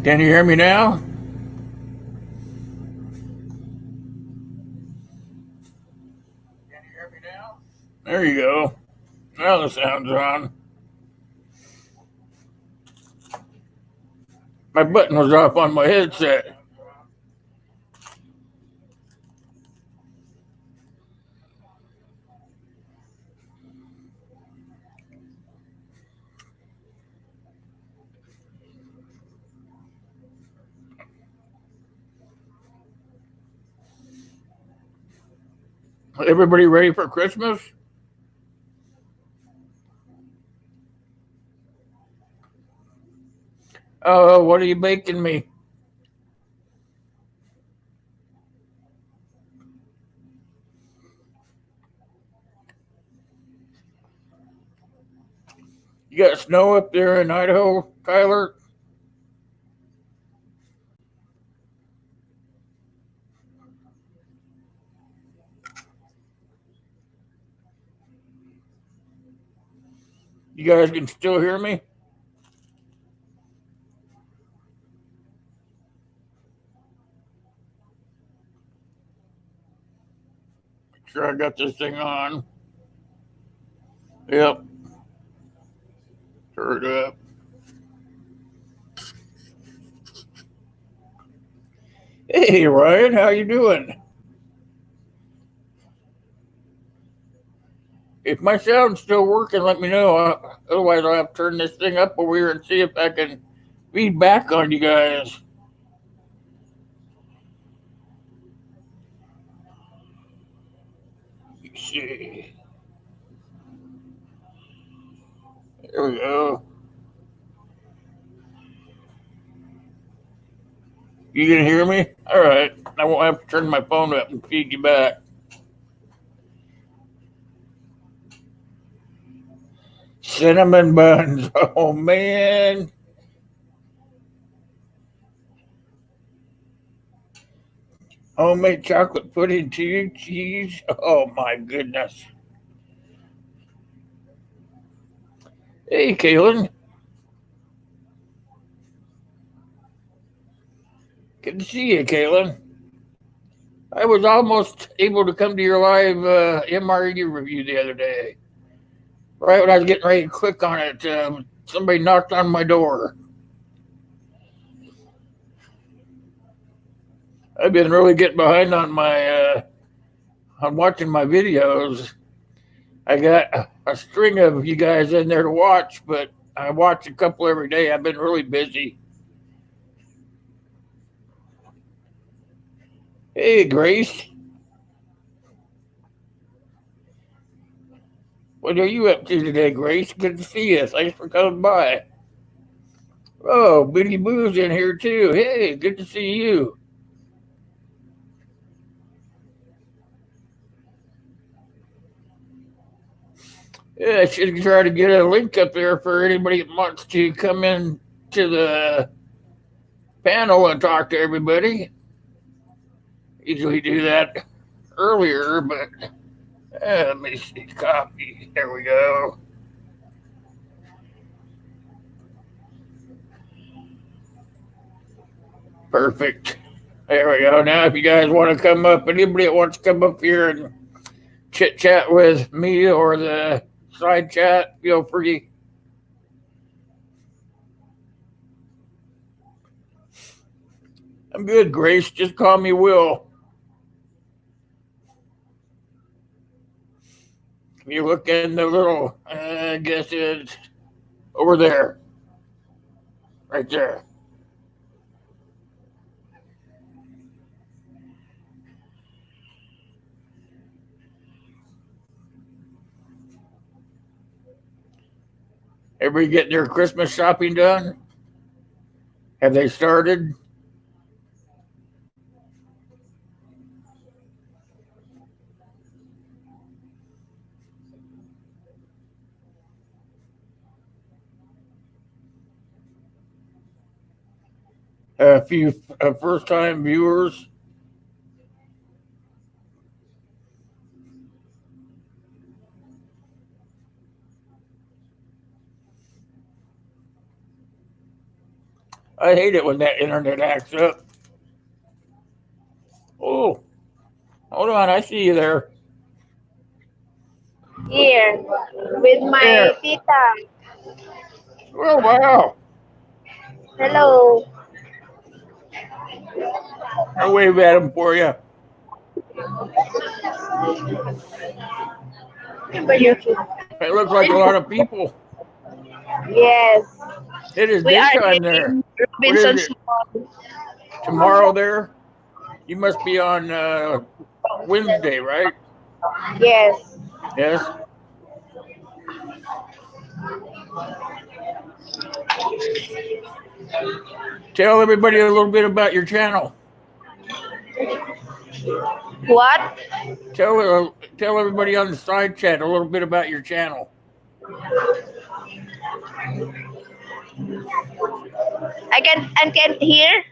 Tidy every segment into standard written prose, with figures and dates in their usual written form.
Can you hear me now? There you go. Now the sound's on. My button was off on my headset. Everybody ready for Christmas? Oh, what are you baking me? You got snow up there in Idaho, Tyler? You guys can still hear me? Sure, I got this thing on. Yep, turn it up. Hey, Ryan, how you doing? If my sound's still working, let me know. Otherwise, I'll have to turn this thing up over here and see if I can feed back on you guys. Let's see. There we go. You can hear me? All right. I won't have to turn my phone up and feed you back. Cinnamon buns. Oh, man. Homemade chocolate pudding, cheese. Oh, my goodness. Hey, Kaylin. Good to see you, Kaylin. I was almost able to come to your live MRE review the other day. Right when I was getting ready to click on it, somebody knocked on my door. I've been really getting behind on on watching my videos. I got a string of you guys in there to watch, but I watch a couple every day. I've been really busy. Hey, Grace. What are you up to today, Grace? Good to see you. Thanks for coming by. Oh, Biddy Boo's in here too. Hey, good to see you. Yeah, I should try to get a link up there for anybody that wants to come in to the panel and talk to everybody. Usually do that earlier, but let me see. Copy. There we go. Perfect. There we go. Now, if you guys want to come up, anybody that wants to come up here and chit chat with me or the side chat, feel free. I'm good, Grace. Just call me Will. You look in the little, I guess it's over there, right there. Everybody getting their Christmas shopping done? Have they started? A few first time viewers. I hate it when that internet acts up. Oh, hold on. I see you there. Here, with my There. tita. Oh, wow. Hello. I wave at him for you. It looks like a lot of people. Yes, It is we are daytime here there. in What is Robinson's it? Mall. Tomorrow there? You must be on Wednesday, right? Yes. Yes. Tell everybody a little bit about your channel. What? Tell everybody on the side chat a little bit about your channel. I can't hear.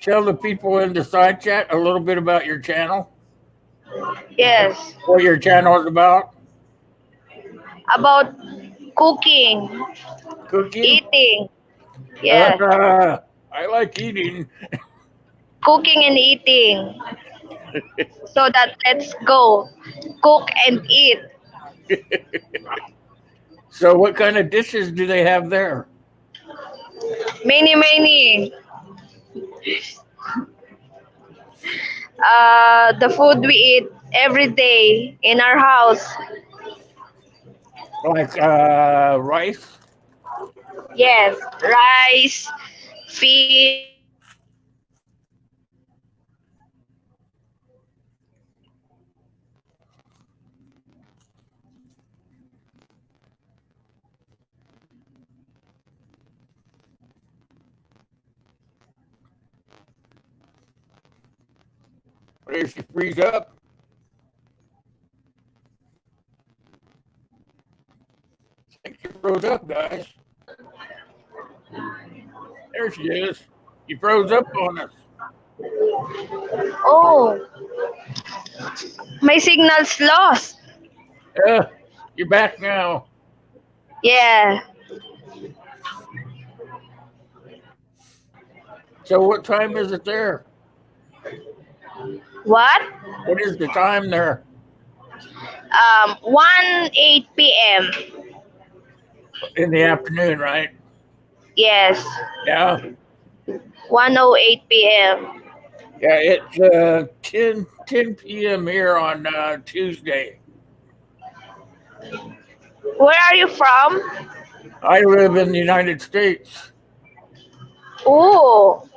Tell the people in the side chat a little bit about your channel. Yes. What your channel is about. About cooking, Cooking. eating. Yes. I like eating. Cooking and eating. So that let's go. Cook and eat. So, what kind of dishes do they have there? Many. The food we eat every day in our house. Like rice. Yes. Rice, fish, If you freeze up, I think she froze up, guys. There she is. You froze up on us. oh, my signal's lost. Uh, you're back now. Yeah. So, what time is it there? What? What is the time there? 1 8 p.m. In the afternoon, right? Yes. Yeah. 1:08 p.m. Yeah, it's 10 p.m. here on Tuesday. Where are you from? I live in the United States. Oh,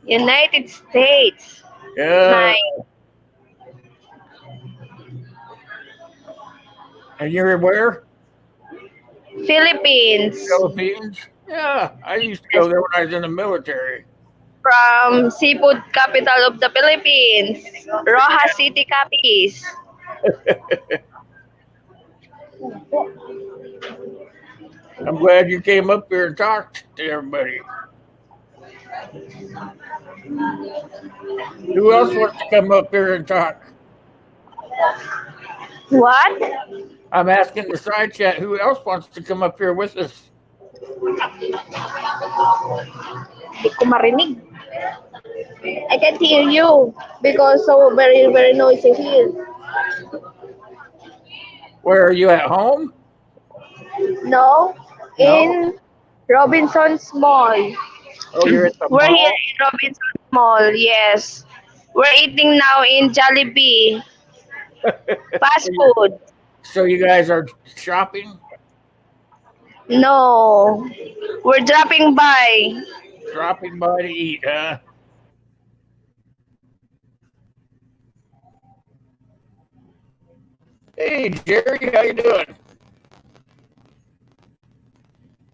United States. Yeah. Nice. And you're where? Philippines. Philippines? Yeah. I used to Yes. go there when I was in the military. From seafood capital of the Philippines, Rojas City, Capiz. I'm glad you came up here and talked to everybody. Who else wants to come up here and talk? What? I'm asking the side chat who else wants to come up here with us. Hindi ko marinig. I can't hear you because so very noisy here. Where are you at home? No, No. in Robinson's Mall. Oh, you're at the We're here mall? in Robinson's Mall. Yes, we're eating now in Jollibee fast food. So you guys are shopping, No, we're dropping by. dropping by to eat, huh? Hey, Jerry, how you doing?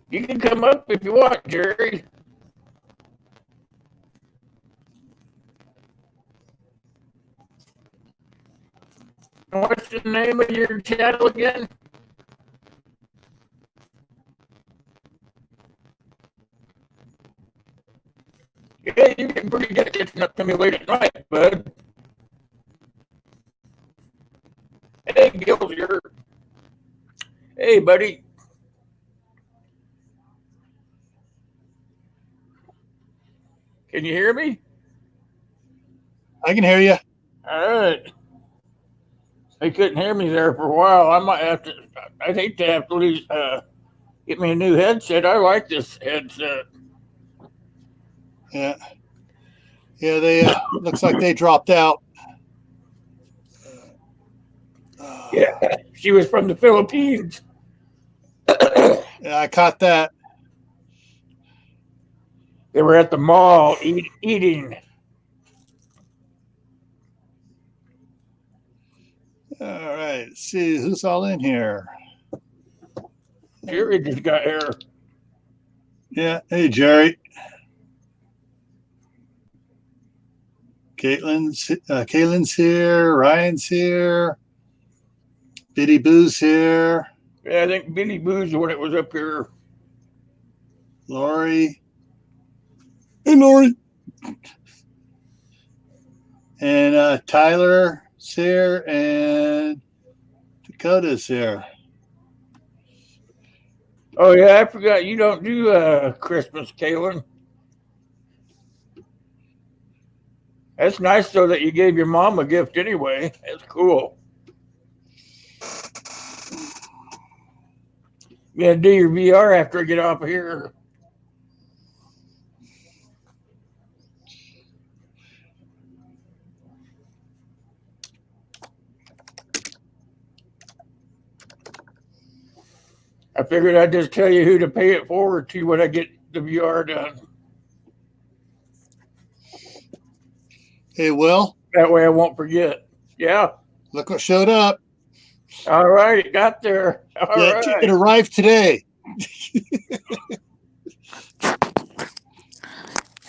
You can come up if you want, Jerry. What's the name of your channel again? Yeah, you're getting pretty good at catching up to me late at night, bud. Hey, Gil's here. Hey, buddy. Can you hear me? I can hear you. All right. They couldn't hear me there for a while. I might have to. I'd hate to have to get me a new headset. I like this headset. Yeah. Yeah, they looks like they dropped out. Yeah, she was from the Philippines. Yeah, I caught that. They were at the mall eating. All right. Let's see who's all in here. Jerry just got here. Yeah. Hey, Jerry. Caitlin's here. Ryan's here. Biddy Boo's here. Yeah, I think Billy Boo's when it was up here. Lori. Hey, Lori. And Tyler's here, and Dakota's here. Oh yeah, I forgot you don't do Christmas, Kaylin. That's nice though that you gave your mom a gift anyway. That's cool. You gotta do your VR after I get off of here. I figured I'd just tell you who to pay it forward to when I get the VR done. Hey, Will. That way I won't forget. Yeah. Look what showed up. All right, it got there. All Yeah, right. it arrived today.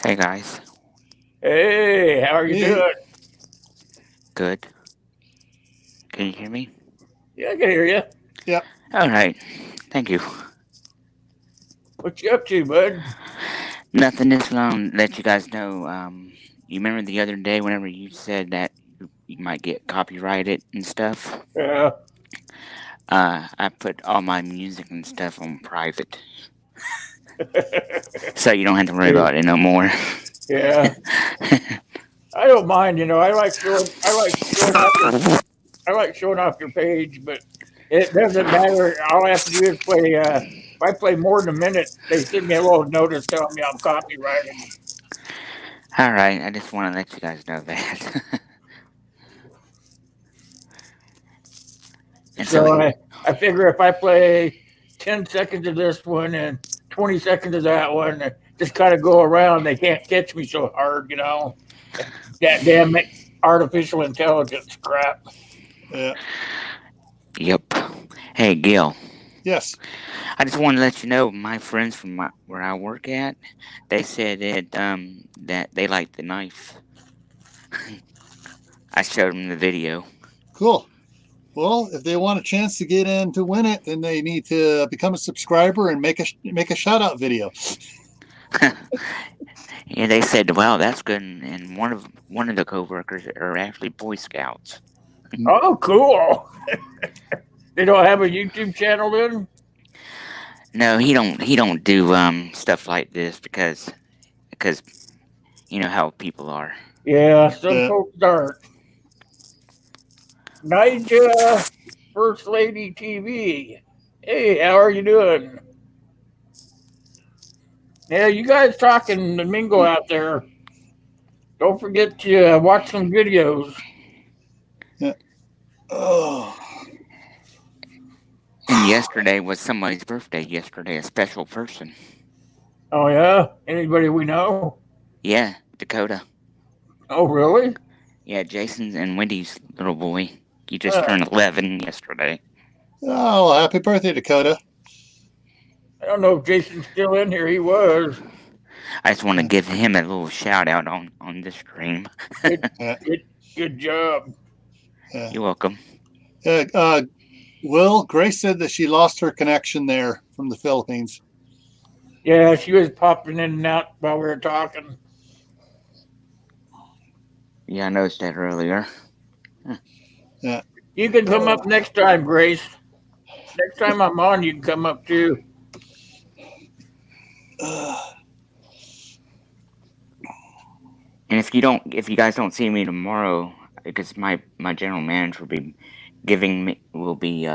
Hey guys, Hey, how are you Hey. doing? good. Can you hear me? Yeah, I can hear you. Yep. All right, thank you. What you up to, bud? Nothing. Just want to let you guys know. You remember the other day whenever you said that you might get copyrighted and stuff? Yeah. I put all my music and stuff on private, so you don't have to worry about it no more. Yeah. I don't mind, I like showing off your page, but it doesn't matter. All I have to do is play if I play more than a minute, they send me a little notice telling me I'm copyrighted. All right, I just want to let you guys know that. And So I figure if I play 10 seconds of this one and 20 seconds of that one, and just kind of go around, they can't catch me so hard, That damn artificial intelligence crap. Yeah. Yep. Hey, Gil. Yes. I just want to let you know, my friends from where I work at, they said that they like the knife. I showed them the video. Cool. Well, if they want a chance to get in to win it, then they need to become a subscriber and make a shout out video. Yeah, they said, "Wow, that's good." And one of the coworkers are actually Boy Scouts. Oh, cool. They don't have a YouTube channel then? No, he don't do stuff like this because you know how people are. Yeah, some Yeah. folks aren't. Nigel, First Lady TV. Hey, how are you doing? Yeah, you guys talking and mingle out there. Don't forget to watch some videos. Yeah. Oh. And yesterday was somebody's birthday. Yesterday, a special person. Oh, yeah? Anybody we know? Yeah, Dakota. Oh, really? Yeah, Jason's and Wendy's little boy. He just turned 11 yesterday. Oh, happy birthday, Dakota. I don't know if Jason's still in here. He was. I just want to give him a little shout out on this stream. Good job. Yeah. You're welcome. Will, Grace said that she lost her connection there from the Philippines. Yeah, she was popping in and out while we were talking. Yeah, I noticed that earlier. Yeah. You can come up next time, Grace. Next time I'm on, you can come up too. And if you guys don't see me tomorrow, because my general manager will be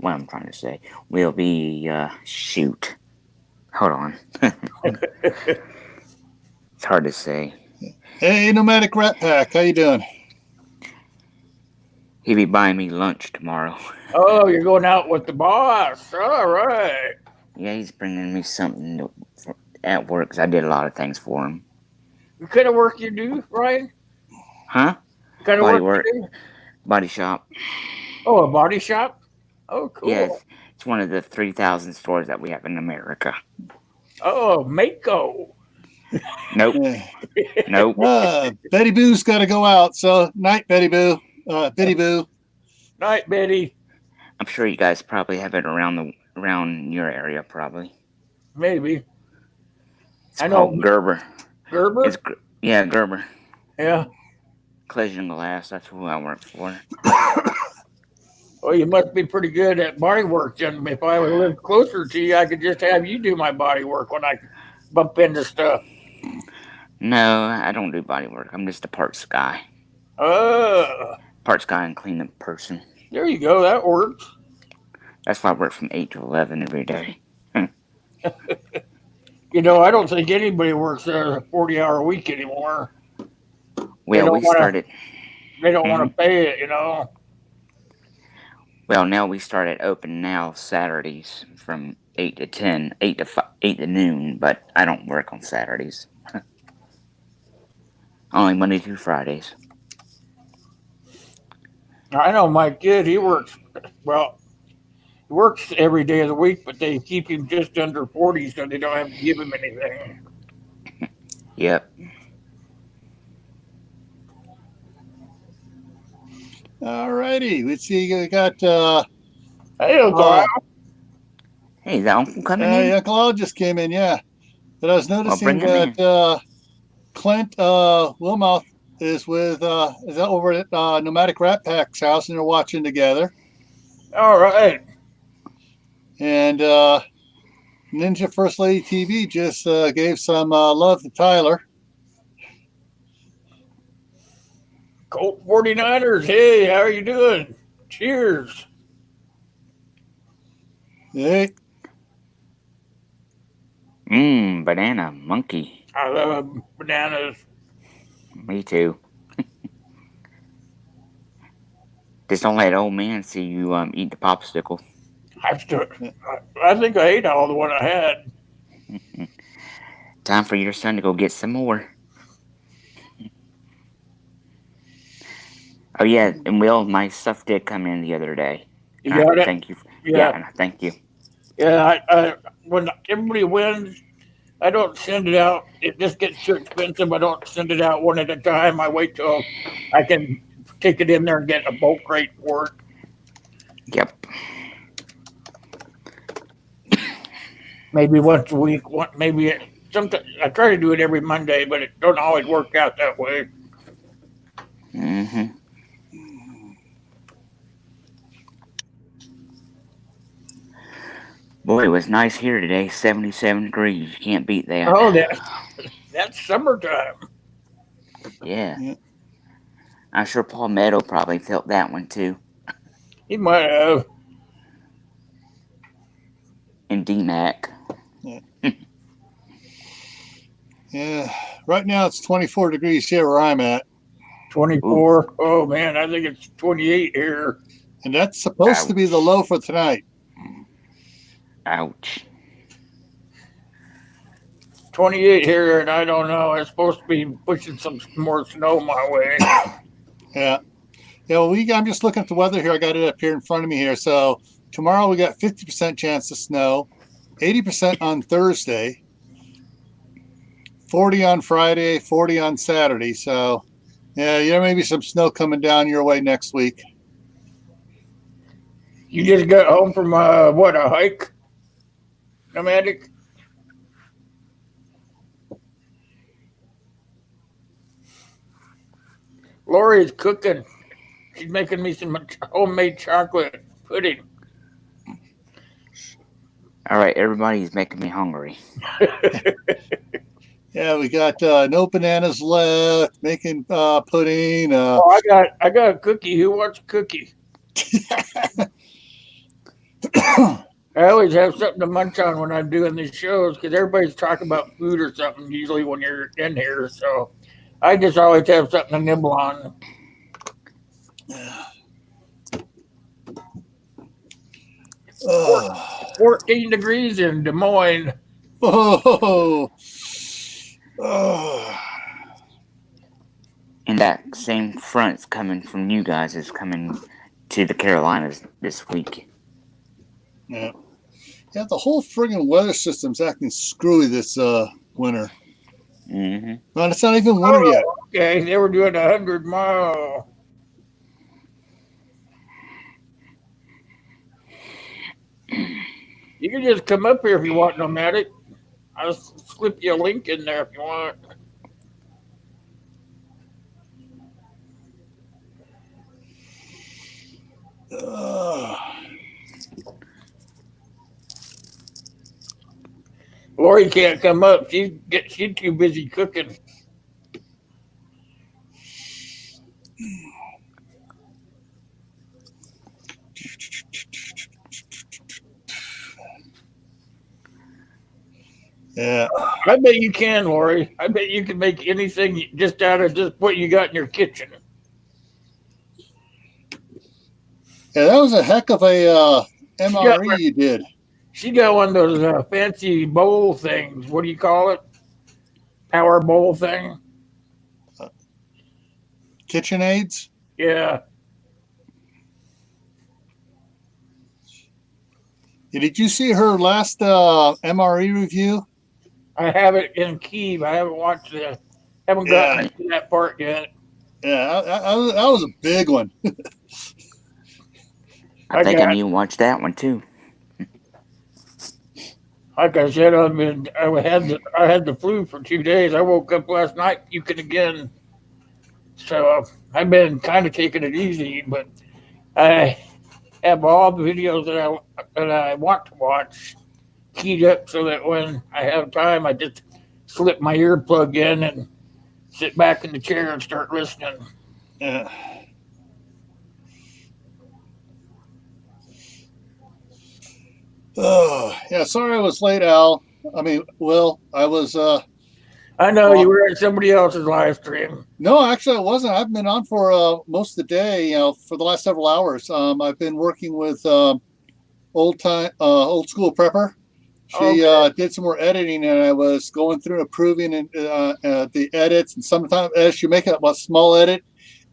what I'm trying to say, will be shoot. Hold on, it's hard to say. Hey, Nomadic Rat Pack, how you doing? He'll be buying me lunch tomorrow. Oh, you're going out with the boss. All right. Yeah, he's bringing me something at work because I did a lot of things for him. What kind of work you do, Ryan? Huh? What kind of Body work work, you do? body shop. Oh, a body shop? Oh, Yeah, cool. it's one of the 3,000 stores that we have in America. Oh, Mako. Nope, Yeah. nope. Betty Boo's got to go out. So night, Betty Boo. Betty Boo. Night, Betty. I'm sure you guys probably have it around your area, probably. Maybe. It's I know called Gerber. Gerber. Yeah, Gerber. Yeah. Collision Glass. That's who I work for. Well, you must be pretty good at body work, then. If I would live closer to you, I could just have you do my body work when I bump into stuff. No, I don't do body work. I'm just a parts guy. Oh, Parts guy and cleanup person. there you go. That works. That's why I work from 8 to 11 every day. You know, I don't think anybody works a 40-hour week anymore. Well, we started. They don't want Mhm. to pay it, you know. Well, now we started open now Saturdays from 8 to 10, 8 to noon, but I don't work on Saturdays. Only Monday through Fridays. I know my kid. He works. Well, he works every day of the week, but they keep him just under 40, so they don't have to give him anything. Yep. All righty. Let's see. We got Hey, Uncle Al. Hey, is that Uncle coming in? Uncle Al just came in, yeah. But I was Well, noticing bring him in. that Clint Wilmouth is over at Nomadic Rat Pack's house, and they're watching together. All right. And Ninja First Lady TV just gave some love to Tyler. Colt 49ers. Hey, how are you doing? Cheers. Hey, Banana monkey. I love bananas. Me too. Just don't let old man see you eat the popsicle. I think I ate all the one I had. Time for your son to go get some more. Oh yeah, and Will, my stuff did come in the other day. You got it? Thank you. Yeah. Thank you. Yeah, when everybody wins, I don't send it out. It just gets too expensive. I don't send it out one at a time. I wait till I can take it in there and get a bulk rate for it. Yep. Maybe once a week. Sometimes I try to do it every Monday, but it don't always work out that way. Mm-hmm. Boy, it was nice here today. 77 degrees. You can't beat that. Oh, that's summertime. Yeah. I'm sure Paul Meadow probably felt that one too. He might have. And D-Mac. yeah. Right now it's 24 degrees here where I'm at. 24. Ooh. Oh, man, I think it's 28 here. And that's supposed to be the low for tonight. Ouch. 28 here, and I don't know. It's supposed to be pushing some more snow my way. Yeah. Yeah, well, I'm just looking at the weather here. I got it up here in front of me here. So tomorrow we got 50% chance of snow, 80% on Thursday, 40 on Friday, 40 on Saturday. So, yeah, maybe some snow coming down your way next week. You just got home from, a hike? Nomadic? Lori's cooking. She's making me some homemade chocolate pudding. All right, everybody's making me hungry. Yeah, we got no bananas left. Making pudding. Oh, I got a cookie. Who wants a cookie? I always have something to munch on when I'm doing these shows because everybody's talking about food or something usually when you're in here. So I just always have something to nibble on. 14 degrees in Des Moines. Oh. And that same front's coming from you guys is coming to the Carolinas this week. Yeah. Yeah, the whole friggin' weather system's acting screwy this winter. Mm-hmm. No, it's not even winter yet. Okay, they were doing 100-mile. You can just come up here if you want, Nomadic. I'll slip you a link in there if you want. Lori can't come up. She's too busy cooking. Yeah. I bet you can, Lori. I bet you can make anything just out of just what you got in your kitchen. Yeah, that was a heck of a MRE you did. She got one of those fancy bowl things. What do you call it? Power bowl thing? Kitchen aids? Yeah. Did you see her last MRE review? I have it in Kiev. I haven't watched it. Haven't gotten to that part yet. Yeah, that was a big one. I think I need to watch that one too. Like I said, I had the flu for 2 days. I woke up last night puking again. So I've been kind of taking it easy, but I have all the videos that I want to watch keyed up so that when I have time, I just slip my earplug in and sit back in the chair and start listening. Yeah. Oh, yeah. Sorry I was late, Al. I mean, Will, I was. I know you were at somebody else's live stream. No, actually, I wasn't. I've been on for most of the day. For the last several hours. I've been working with old school prepper. She did some more editing, and I was going through and approving and the edits. And sometimes, as you make a small edit,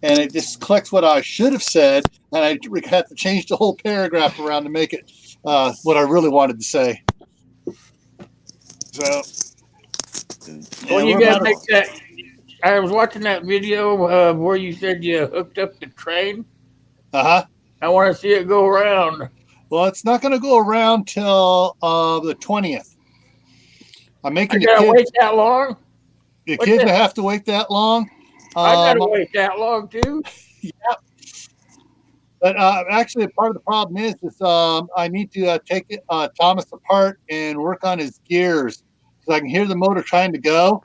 and it just collects what I should have said, and I had to change the whole paragraph around to make it what I really wanted to say. So, well, you got to make that. I was watching that video where you said you hooked up the train. I want to see it go around. Well, it's not going to go around till the 20th. I'm making the kids wait that long. The kids will have to wait that long. I gotta wait that long too. Yeah. But actually, part of the problem is I need to take Thomas apart and work on his gears because I can hear the motor trying to go,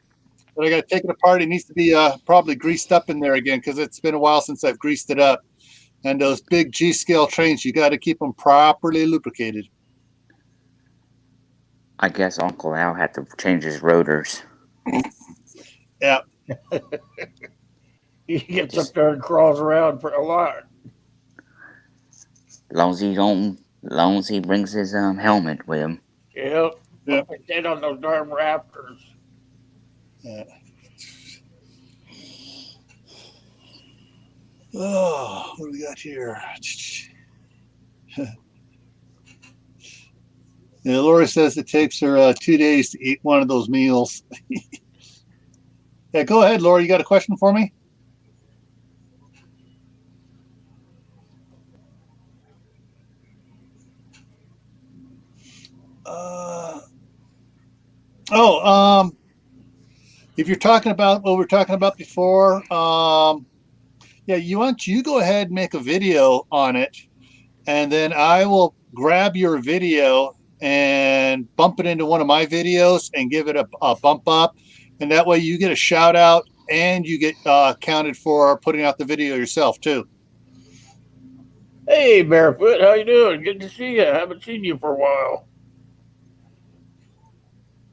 but I got to take it apart. It needs to be probably greased up in there again because it's been a while since I've greased it up. And those big G-scale trains, you got to keep them properly lubricated. I guess Uncle Al had to change his rotors. Yeah. He gets up there and crawls around for a lot. As long as he brings his helmet with him. Yep. Dead on those darn rafters. Yeah. Oh, what do we got here? Yeah, Laura says it takes her 2 days to eat one of those meals. Yeah, go ahead, Laura. You got a question for me? If you're talking about what we were talking about before, yeah, you go ahead and make a video on it, and then I will grab your video and bump it into one of my videos and give it a bump up, and that way you get a shout out and you get counted for putting out the video yourself too. Hey, Barefoot, how you doing? Good to see you. I haven't seen you for a while.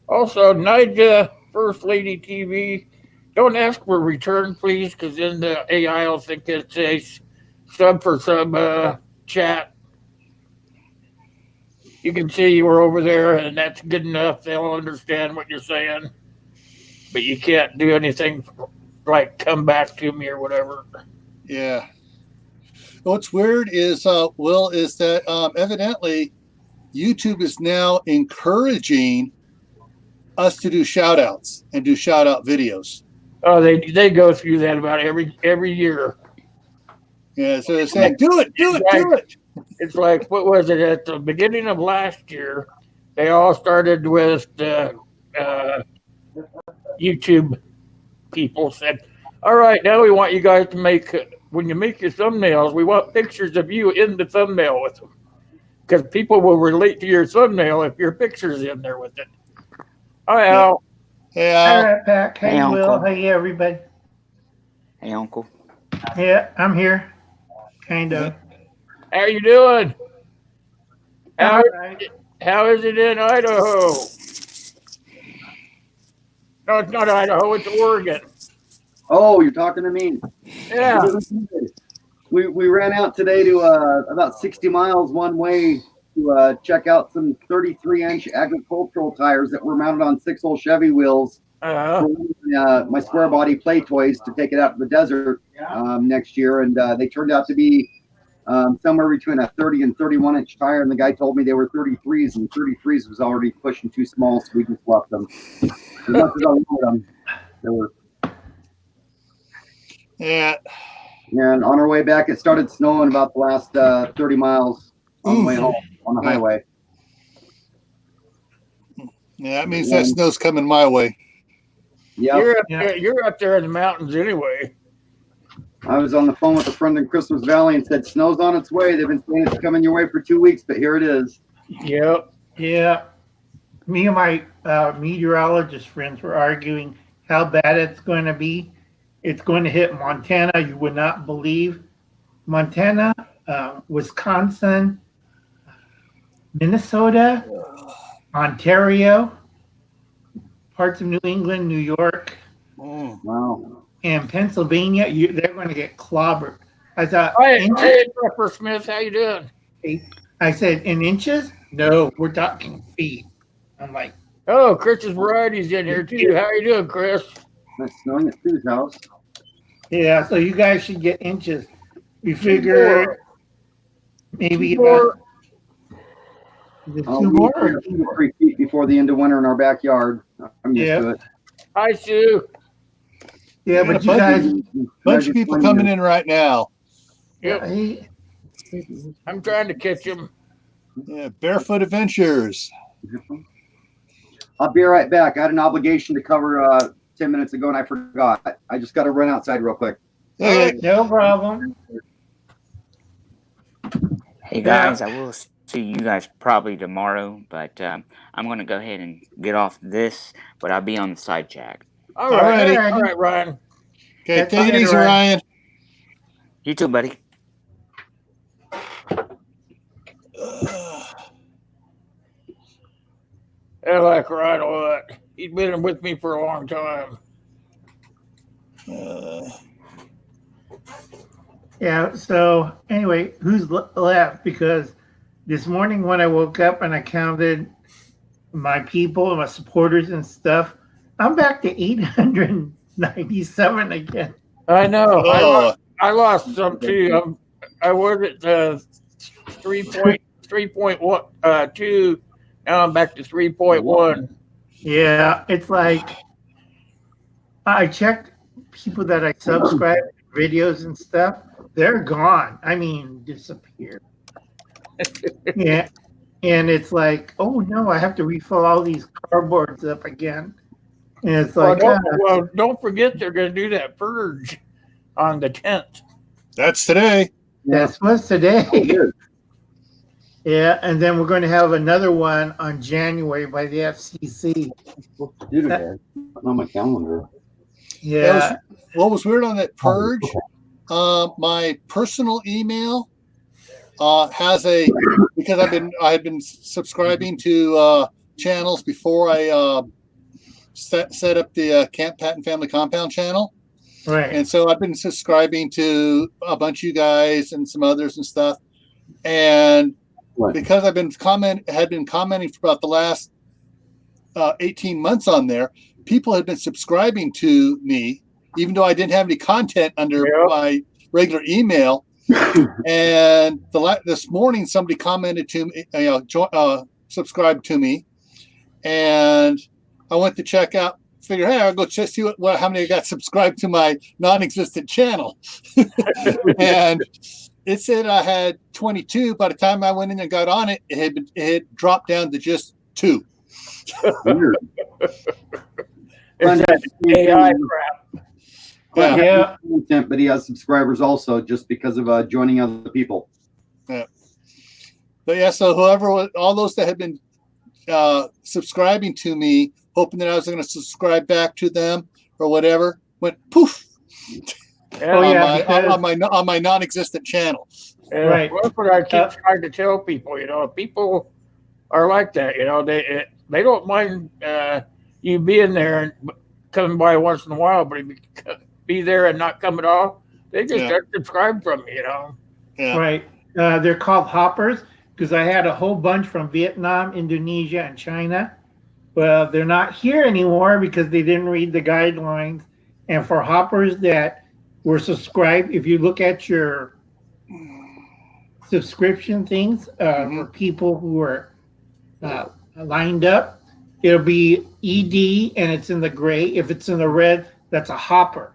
Also, Nija, First Lady TV, don't ask for return, please, because then the AI will think it's a sub for sub chat. You can see you were over there, and that's good enough. They'll understand what you're saying. But you can't do anything like come back to me or whatever. Yeah. What's weird is, Will, is that evidently YouTube is now encouraging us to do shout outs and do shout out videos. Oh, they go through that about every year. Yeah, so they're saying, do it. It's like, what was it, at the beginning of last year, they all started with the YouTube people said, all right, now we want you guys to make, when you make your thumbnails, we want pictures of you in the thumbnail with them. Because people will relate to your thumbnail if your picture's in there with it. Hi, Al. Hey, Al. Hi, Pat. Hey, Hey, Will. Uncle. Hey, everybody. Hey, Uncle. Yeah, I'm here. Kind of. How you doing? All right. How is it in Idaho? No, it's not Idaho, it's Oregon. Oh, you're talking to me. Yeah. We ran out today to about 60 miles one way to check out some 33-inch agricultural tires that were mounted on 6-hole Chevy wheels. My square body play toys to take it out to the desert next year, and they turned out to be somewhere between a 30 and 31-inch tire, and the guy told me they were 33s, and 33s was already pushing too small, so we just left them. As much as I wanted them, they were. Yeah. And on our way back, it started snowing about the last 30 miles on the way home on the highway. Yeah, that means that snow's coming my way. Yeah. You're up there in the mountains anyway. I was on the phone with a friend in Christmas Valley and said, snow's on its way. They've been saying it's coming your way for 2 weeks, but here it is. Yep. Yeah. Me and my meteorologist friends were arguing how bad it's going to be. It's going to hit Montana. You would not believe. Montana, Wisconsin, Minnesota, Ontario, parts of New England, New York, Wow. and Pennsylvania. They're going to get clobbered. I thought, Hey, Pepper Smith, how you doing? I said, in inches? No, we're talking feet. I'm like, Oh, Chris's Variety's in here too. How you doing, Chris? That's snowing at Sue's house. yeah, so you guys should get inches. We figure maybe More. about is it Oh, 2 we more? need 2 to 3 feet before the end of winter in our backyard. I'm used to it. Hi, Sue. Yeah, but you guys, Bunch of people coming in right now. Yep. hey, I'm trying to catch him. Yeah, Barefoot Adventures. I'll be right back. I had an obligation to cover 10 minutes ago, and I forgot. I just got to run outside real quick. Okay. no problem. Hey, guys, I will see you guys probably tomorrow, but I'm going to go ahead and get off this, but I'll be on the side chat. All right. Alrighty. All right, Ryan. Okay, That's take it fine, easy, Ryan. Ryan. You too, buddy. I like Ryan a lot. He's been with me for a long time. Yeah, so anyway, who's left? Because this morning when I woke up and I counted my people and my supporters and stuff, I'm back to 897 again. I know. Oh, I lost some too. I was at 3.2. Now I'm back to 3.1. Yeah, it's like I checked people that I subscribe to videos and stuff. They're gone. I mean, disappeared. Yeah. And it's like, oh no, I have to refill all these cardboards up again. And it's like, Don't forget they're going to do that purge on the 10th. that's today. that's what's today. Oh, good. Yeah, and then we're going to have another one on January by the FCC. Supposed to do today. On my calendar. Yeah. What was weird on that purge? My personal email has a because I had been subscribing to channels before I set up the Camp Patton Family Compound channel. Right. And so I've been subscribing to a bunch of you guys and some others and stuff. And because I've been commenting for about the last 18 months on there, people had been subscribing to me, even though I didn't have any content under my regular email. And this morning, somebody commented to me, subscribed to me, and I went to check out. Figure, hey, I'll go see how many I got subscribed to my non-existent channel, and it said I had 22. By the time I went in and got on it, it had dropped down to just 2. It's that AI crap. Yeah. Content, but he has subscribers also just because of joining other people. Yeah. But yeah, so all those that had been subscribing to me, hoping that I was going to subscribe back to them or whatever, went poof. On my non-existent channel. Right. That's what I keep trying to tell people. People are like that. They don't mind you being there and coming by once in a while, but if you be there and not come at all, they just unsubscribe from me. Yeah. Right. They're called hoppers because I had a whole bunch from Vietnam, Indonesia, and China. Well, they're not here anymore because they didn't read the guidelines. And for hoppers that were subscribed, if you look at your subscription things for people who are lined up, it'll be ED and it's in the gray. If it's in the red, that's a hopper.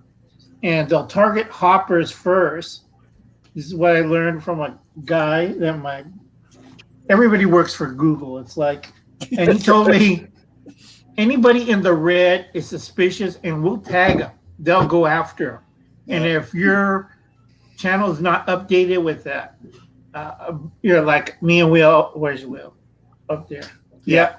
And they'll target hoppers first. This is what I learned from a guy that everybody works for Google. It's like, and he told me anybody in the red is suspicious and we'll tag them. They'll go after them. And if your channel is not updated with that, you're like me and Will. Where's Will? Up there. Yeah.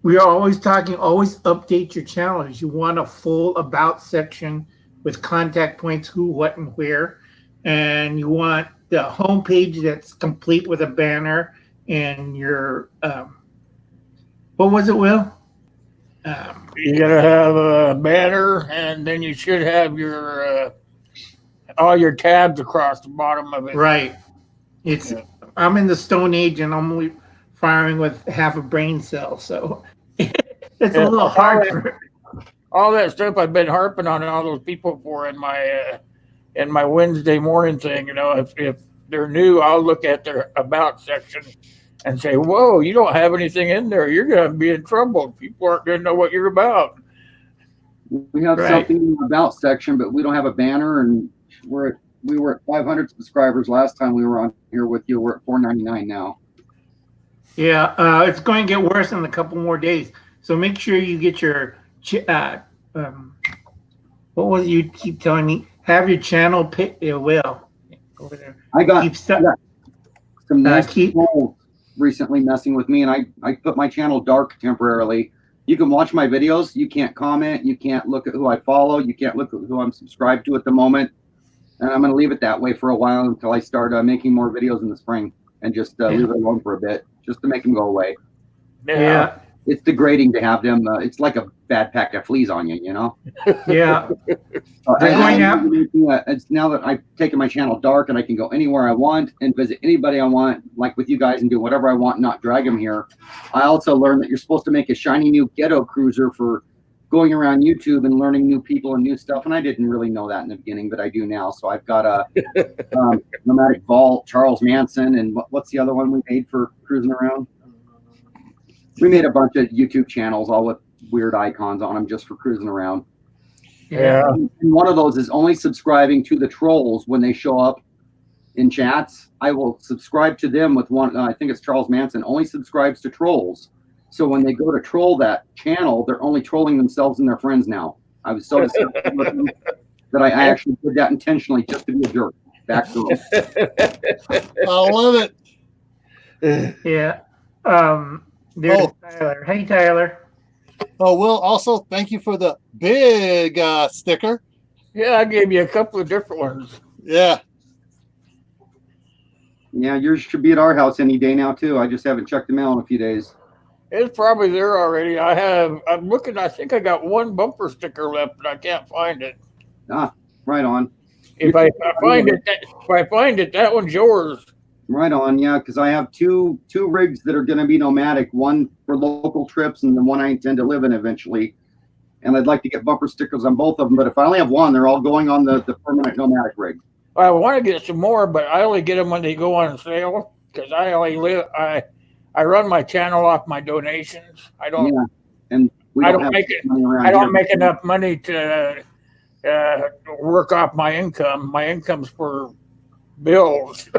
We are always talking, always update your channels. You want a full about section with contact points, who, what, and where. And you want the homepage that's complete with a banner and your, what was it, Will? You got to have a banner, and then you should have your all your tabs across the bottom of it. Right. I'm in the Stone Age, and I'm only firing with half a brain cell, so it's a little hard. All that stuff I've been harping on all those people for in my Wednesday morning thing. If they're new, I'll look at their about section and say, "Whoa, you don't have anything in there. You're going to be in trouble. People aren't going to know what you're about." We have something in the about section, but we don't have a banner, and we were at 500 subscribers last time we were on here with you. We're at 499 now. Yeah, it's going to get worse in a couple more days. So make sure you get your what was it you keep telling me? Have your channel pick. It will over there. I got some nice people recently messing with me, and I put my channel dark temporarily. You can watch my videos. You can't comment. You can't look at who I follow. You can't look at who I'm subscribed to at the moment. And I'm going to leave it that way for a while until I start making more videos in the spring and just leave it alone for a bit, just to make them go away. Yeah. It's degrading to have them. It's like a bad pack of fleas on you, Yeah. It's now that I've taken my channel dark and I can go anywhere I want and visit anybody I want, like with you guys, and do whatever I want and not drag them here. I also learned that you're supposed to make a shiny new ghetto cruiser for going around YouTube and learning new people and new stuff. And I didn't really know that in the beginning, but I do now. So I've got a Nomadic Vault, Charles Manson, and what's the other one we made for cruising around? We made a bunch of YouTube channels, all with weird icons on them, just for cruising around. Yeah. And one of those is only subscribing to the trolls when they show up in chats. I will subscribe to them with one. I think it's Charles Manson only subscribes to trolls. So when they go to troll that channel, they're only trolling themselves and their friends now. I was so disappointed that I actually did that intentionally just to be a jerk. Back to them. I love it. Yeah. There's Tyler. Hey, Tyler. Oh, Will, also thank you for the big sticker. Yeah, I gave you a couple of different ones. Yeah. Yeah, yours should be at our house any day now too. I just haven't checked the mail in a few days. It's probably there already. I'm looking, I think I got one bumper sticker left, but I can't find it. Ah, right on. If I find it, that one's yours. Right on, yeah, because I have two rigs that are going to be nomadic, one for local trips and the one I intend to live in eventually. And I'd like to get bumper stickers on both of them, but if I only have one, they're all going on the permanent nomadic rig. I want to get some more, but I only get them when they go on sale because I run my channel off my donations. I don't. Yeah, and I don't make enough money to work off my income. My income's for bills.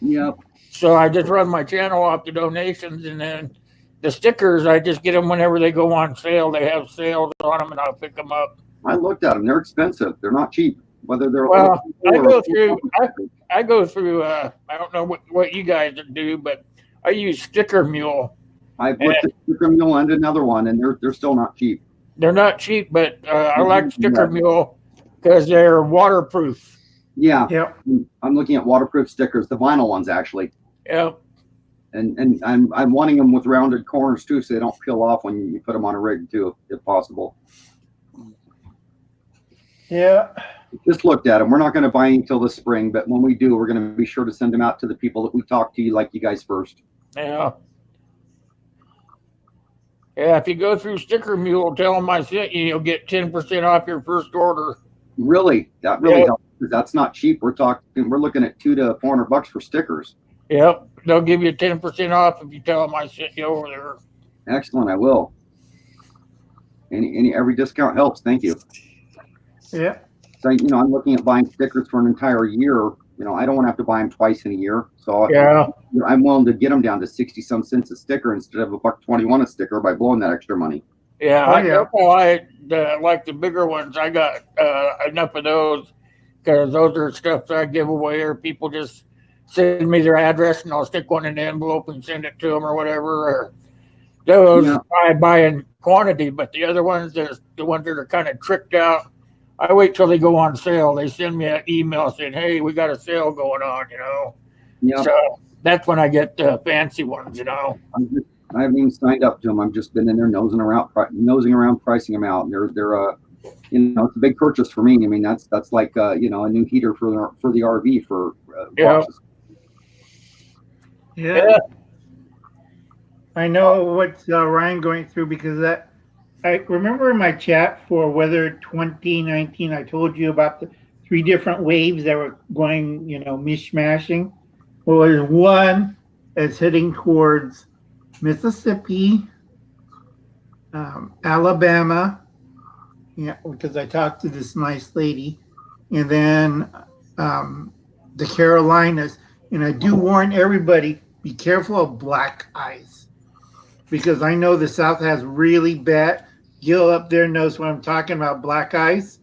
Yep. So I just run my channel off the donations, and then the stickers, I just get them whenever they go on sale. They have sales on them, and I'll pick them up. I looked at them; they're expensive. They're not cheap. Whether they're I go through. I don't know what you guys do, but I use Sticker Mule. I've looked at Sticker Mule and another one, and they're still not cheap. They're not cheap, but I like Sticker Mule because they're waterproof. Yeah. Yep. I'm looking at waterproof stickers, the vinyl ones actually. Yep. And I'm wanting them with rounded corners too, so they don't peel off when you put them on a rig too, if possible. Yeah. Just looked at them. We're not going to buy any until the spring, but when we do, we're going to be sure to send them out to the people that we talk to, like you guys first. Yeah. Yeah, if you go through Sticker Mule, tell them I sent you, you'll get 10% off your first order. Really? That really helps, because that's not cheap. We're looking at $200 to $400 for stickers. Yep. They'll give you 10% off if you tell them I sent you over there. Excellent. I will. Every discount helps. Thank you. Yeah. So, I'm looking at buying stickers for an entire year. I don't want to have to buy them twice in a year. So yeah, I'm willing to get them down to 60 some cents a sticker instead of $1.21 a sticker by blowing that extra money. Yeah. I like the bigger ones. I got enough of those because those are stuff that I give away, or people just send me their address and I'll stick one in the envelope and send it to them or whatever. Or those I buy in quantity, but the other ones, there's the ones that are kind of tricked out. I wait till they go on sale. They send me an email saying, "Hey, we got a sale going on," Yeah. So that's when I get the fancy ones, I haven't even signed up to them. I've just been in there nosing around, pricing them out. And they're it's a big purchase for me. I mean, that's like a new heater for the RV for boxes. Yeah. I know what Ryan going through, because I remember in my chat for Weather 2019, I told you about the 3 different waves that were going, mishmashing. Well, there's one that's heading towards Mississippi, Alabama, because I talked to this nice lady, and then the Carolinas. And I do warn everybody, be careful of black ice, because I know the South has really bad. Gil up there knows what I'm talking about, black ice.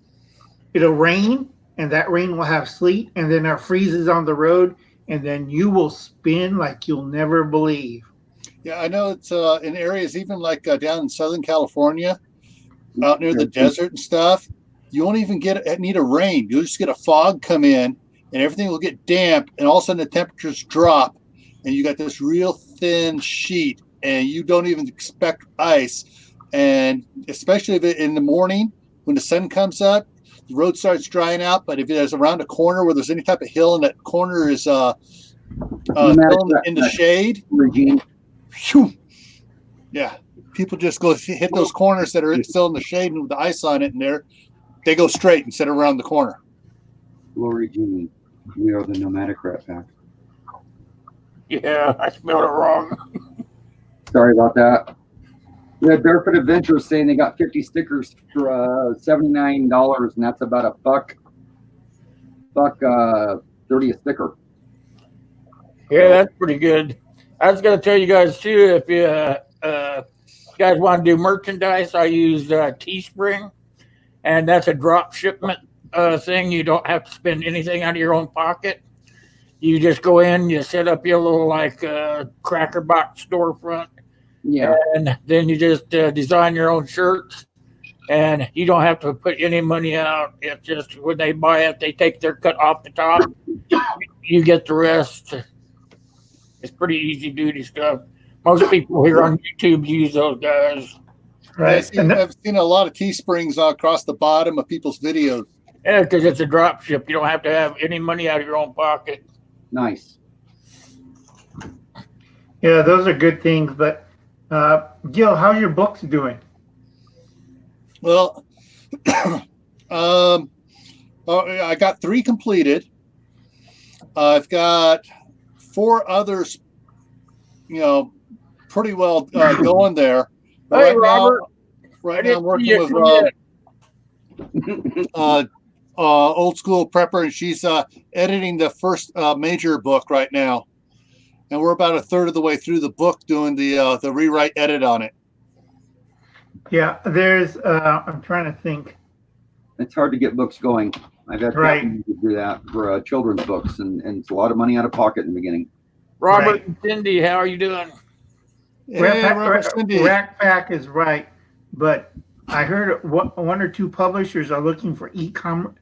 It'll rain, and that rain will have sleet, and then it freezes on the road, and then you will spin like you'll never believe. Yeah, I know it's in areas even like down in Southern California, out near the desert and stuff. You won't even need a rain. You'll just get a fog come in, and everything will get damp, and all of a sudden the temperatures drop, and you got this real thin sheet, and you don't even expect ice. And especially if in the morning when the sun comes up, the road starts drying out. But if there's around a corner where there's any type of hill and that corner is still in the shade, yeah, people just go hit those corners that are still in the shade and with the ice on it, and they go straight instead of around the corner. Glory Genie, we are the nomadic rat pack. Yeah, I spelled it wrong. Sorry about that. We had Barefoot Adventures saying they got 50 stickers for $79, and that's about $1.30 a sticker. Yeah, that's pretty good. I was going to tell you guys too, if you guys want to do merchandise, I use Teespring, and that's a drop shipment thing. You don't have to spend anything out of your own pocket. You just go in, you set up your little cracker box storefront, Yeah. and then you just design your own shirts, and you don't have to put any money out. It's just when they buy it, they take their cut off the top. You get the rest. It's pretty easy duty stuff. Most people here on YouTube use those guys. Right. I've seen a lot of Teesprings across the bottom of people's videos. Yeah, because it's a drop ship. You don't have to have any money out of your own pocket. Nice. Yeah, those are good things. But Gil, how's your books doing? Well, I got 3 completed. I've got 4 others, pretty well going there. Hey, Robert. Right now I'm working with Old School Prepper, and she's editing the first major book right now. And we're about a third of the way through the book doing the rewrite edit on it. Yeah, there's, I'm trying to think. It's hard to get books going. I've had Right. to do that for children's books, and it's a lot of money out of pocket in the beginning. Robert and Cindy, how are you doing? Rack Pack is right, but I heard one or 2 publishers are looking for ebooks,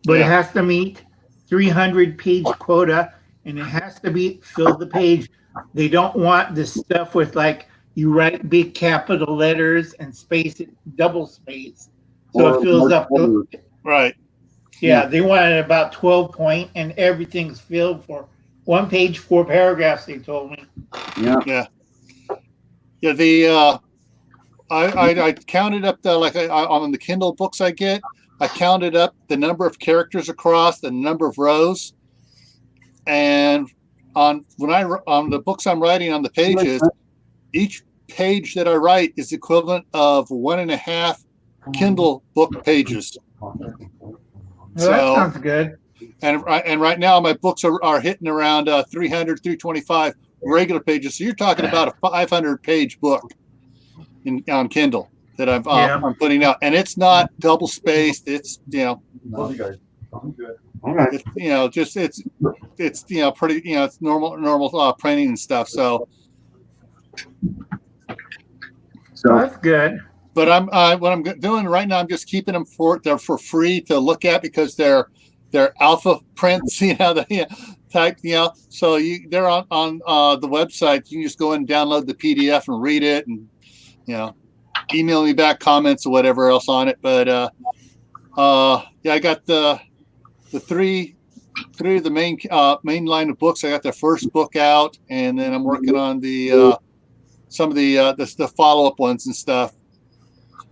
but it has to meet 300-page quota, and it has to be fill the page. They don't want this stuff with you write big capital letters and space it double space, so it fills up. Right. Yeah, they wanted about 12 point, and everything's filled for 1 page, 4 paragraphs. They told me. Yeah. The I counted up on the Kindle books I get. I counted up the number of characters across, the number of rows, and on the books I'm writing on the pages, each page that I write is equivalent of 1.5 Kindle book pages. Well, that sounds good. And right now my books are hitting around 300, 325 regular pages. So you're talking about a 500-page book on Kindle that I'm putting out, and it's not double spaced. It's it's pretty it's normal printing and stuff. So That's good. But what I'm doing right now, I'm just keeping them for free to look at because they're alpha prints, type, so they're on the website. You can just go and download the PDF and read it, and email me back comments or whatever else on it. But I got the three of the main line of books. I got the first book out, and then I'm working on the some of the follow-up ones and stuff.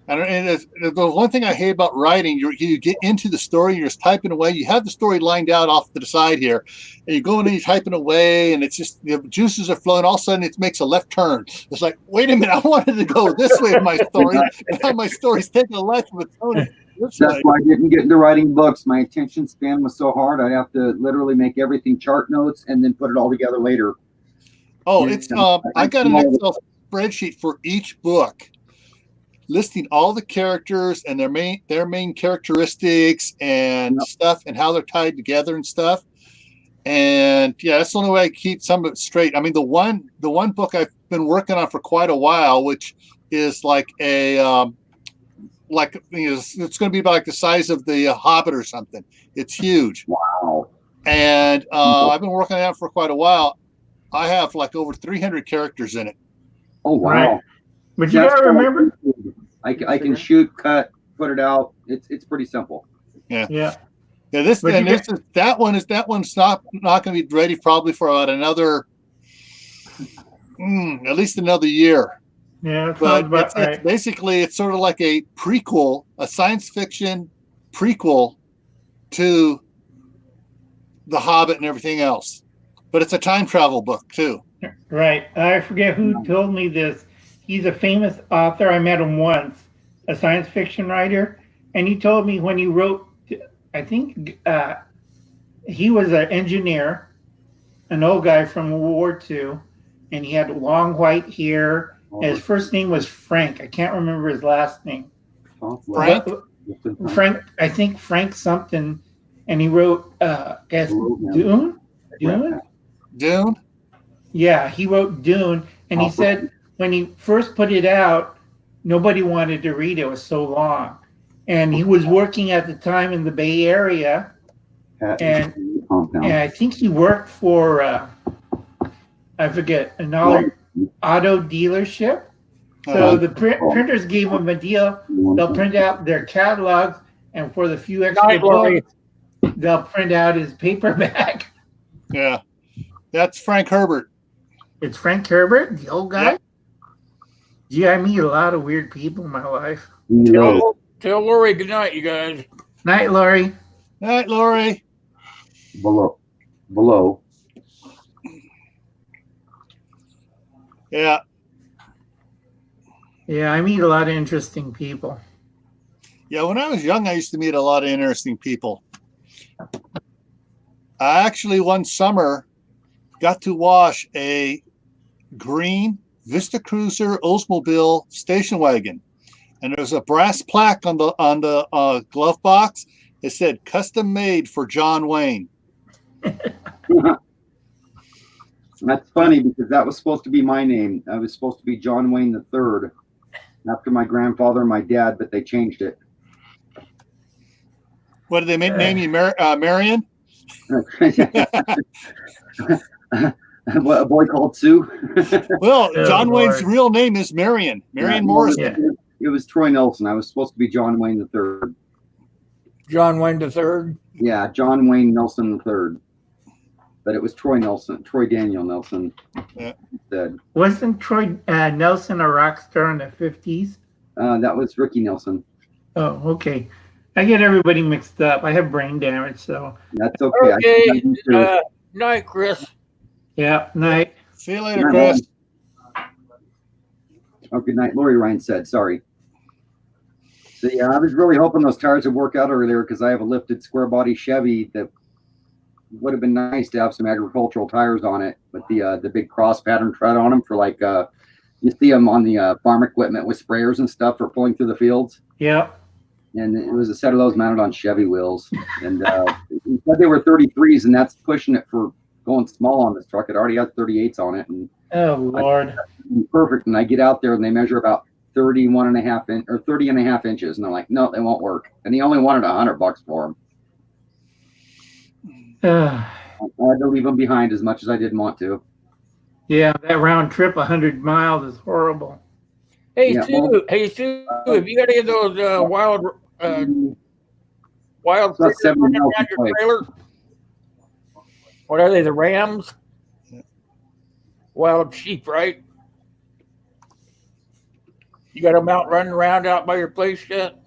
And the one thing I hate about writing, you get into the story, you're just typing away. You have the story lined out off to the side here, and you're going and you're typing away, and it's just the juices are flowing. All of a sudden, it makes a left turn. It's like, wait a minute, I wanted to go this way in my story, and now my story's taking a left with Tony. That's why I didn't get into writing books. My attention span was so hard. I'd have to literally make everything chart notes and then put it all together later. Oh, it's I got an Excel spreadsheet for each book, listing all the characters and their main characteristics and stuff, and how they're tied together and stuff. And that's the only way I keep some of it straight. I mean, the one book I've been working on for quite a while, which is like a it's going to be about the size of the Hobbit or something. It's huge. Wow. And I've been working on it for quite a while. I have like over 300 characters in it. Oh wow! Right. But you gotta remember, I can shoot, cut, put it out. It's pretty simple. Yeah. That one's not going to be ready probably for about another at least another year. Yeah, but it's basically it's sort of like a prequel, a science fiction prequel to The Hobbit and everything else. But it's a time travel book too. Right. I forget who told me this. He's a famous author. I met him once, a science fiction writer, and he told me when he wrote, I think he was an engineer, an old guy from World War II, and he had long white hair. His first name was Frank. I can't remember his last name. Frank? Frank, I think Frank something. and he wrote, guess Dune. Dune. Yeah, he wrote Dune, and he said when he first put it out, nobody wanted to read it. It was so long, and he was working at the time in the Bay Area, and I think he worked for I forget an auto dealership. So the printers gave him a deal. They'll print out their catalogs, and for the few extra books, they'll print out his paperback. Yeah, that's Frank Herbert. It's Frank Herbert, the old guy. Yep. Gee, I meet a lot of weird people in my life. Tell Lori good night, you guys. Night, Lori. Night, Lori. Below. Yeah. Yeah, I meet a lot of interesting people. Yeah, when I was young, I used to meet a lot of interesting people. I actually one summer got to wash a green Vista Cruiser Oldsmobile station wagon, and there was a brass plaque on the glove box. It said "Custom made for John Wayne." That's funny because that was supposed to be my name. I was supposed to be John Wayne III, after my grandfather and my dad, but they changed it. What did they name you, Marion? A boy called Sue. Well, John Wayne's real name is Marion Morris. Yeah. It was Troy Nelson. I was supposed to be John Wayne III. John Wayne III. Yeah, John Wayne Nelson III. But it was Troy Daniel Nelson. Yeah. Instead. Wasn't Troy Nelson a rock star in the 50s? That was Ricky Nelson. Oh, okay. I get everybody mixed up. I have brain damage, so. That's okay. Okay. Night, Chris. Yeah, night. See you later, Chris. Oh, good night, Lori Ryan said. Sorry. So, yeah, I was really hoping those tires would work out earlier because I have a lifted square body Chevy that would have been nice to have some agricultural tires on it with the big cross pattern tread on them for like you see them on the farm equipment with sprayers and stuff for pulling through the fields. Yeah. And it was a set of those mounted on Chevy wheels. And he said they were 33s, and that's pushing it for going small on this truck. It already had 38s on it. And oh, Lord. Perfect. And I get out there and they measure about 30 and a half inches. And I'm like, no, they won't work. And he only wanted $100 for them. I had to leave them behind as much as I didn't want to. Yeah, that round trip, 100 miles, is horrible. Hey, yeah, Sue. Have you got any of those wild critters running around your trailer? What are they? The rams? Yeah. Wild sheep, right? You got them out running around out by your place yet?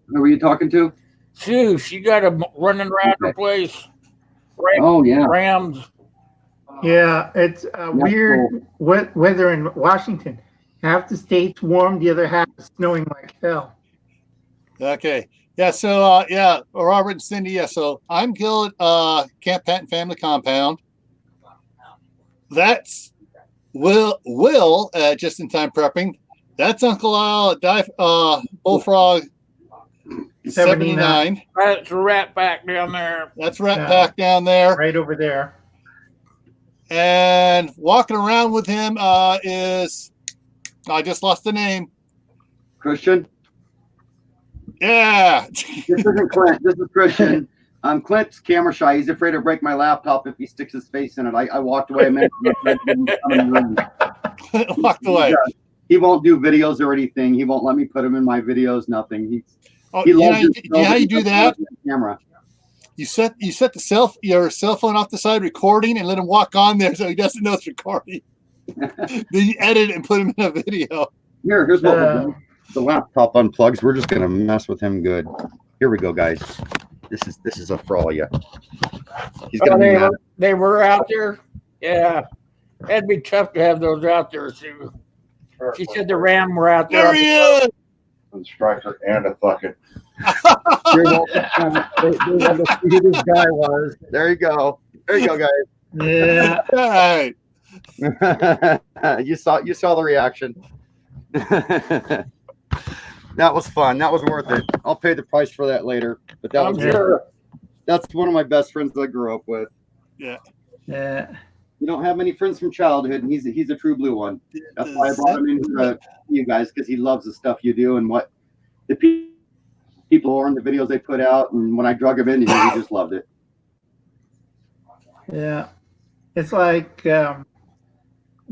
Who were you talking to? Sue. She got them running around her place. Oh, yeah. Rams. Yeah, it's weird weather in Washington. Half the state's warm, the other half is snowing like hell. Okay. Yeah, so, Robert and Cindy, yeah, so I'm Gil at Camp Patton Family Compound. That's Will just in time prepping. That's Uncle Al, Bullfrog 79. That's Rat Pack down there. That's Rat Pack down there. Right over there. And walking around with him is, I just lost the name. Christian? Yeah. This isn't Clint. This is Christian. Clint's camera shy. He's afraid to break my laptop if he sticks his face in it. I walked away a minute. Walked away. He won't do videos or anything. He won't let me put him in my videos. Nothing. How you do that? Camera. You set your cell phone off the side recording and let him walk on there so he doesn't know it's recording. Then you edit it and put him in a video. Here's what we're doing. The laptop unplugs. We're just gonna mess with him good. Here we go, guys. This is for all of you. He's gonna be mad. They were out there. Yeah, that'd be tough to have those out there, Sue. She said the Ram were out there. There he is. A striker and a fucking. Who this guy was. There you go. There you go, guys. Yeah. All right. you saw the reaction. That was fun. That was worth it. I'll pay the price for that later. But that I'm was sure. That's one of my best friends that I grew up with. Yeah. Yeah. You don't have many friends from childhood, and he's a true blue one. That's why I brought him in to you guys, because he loves the stuff you do and what the people are in the videos they put out. And when I drug him in here, he just loved it. Yeah. It's like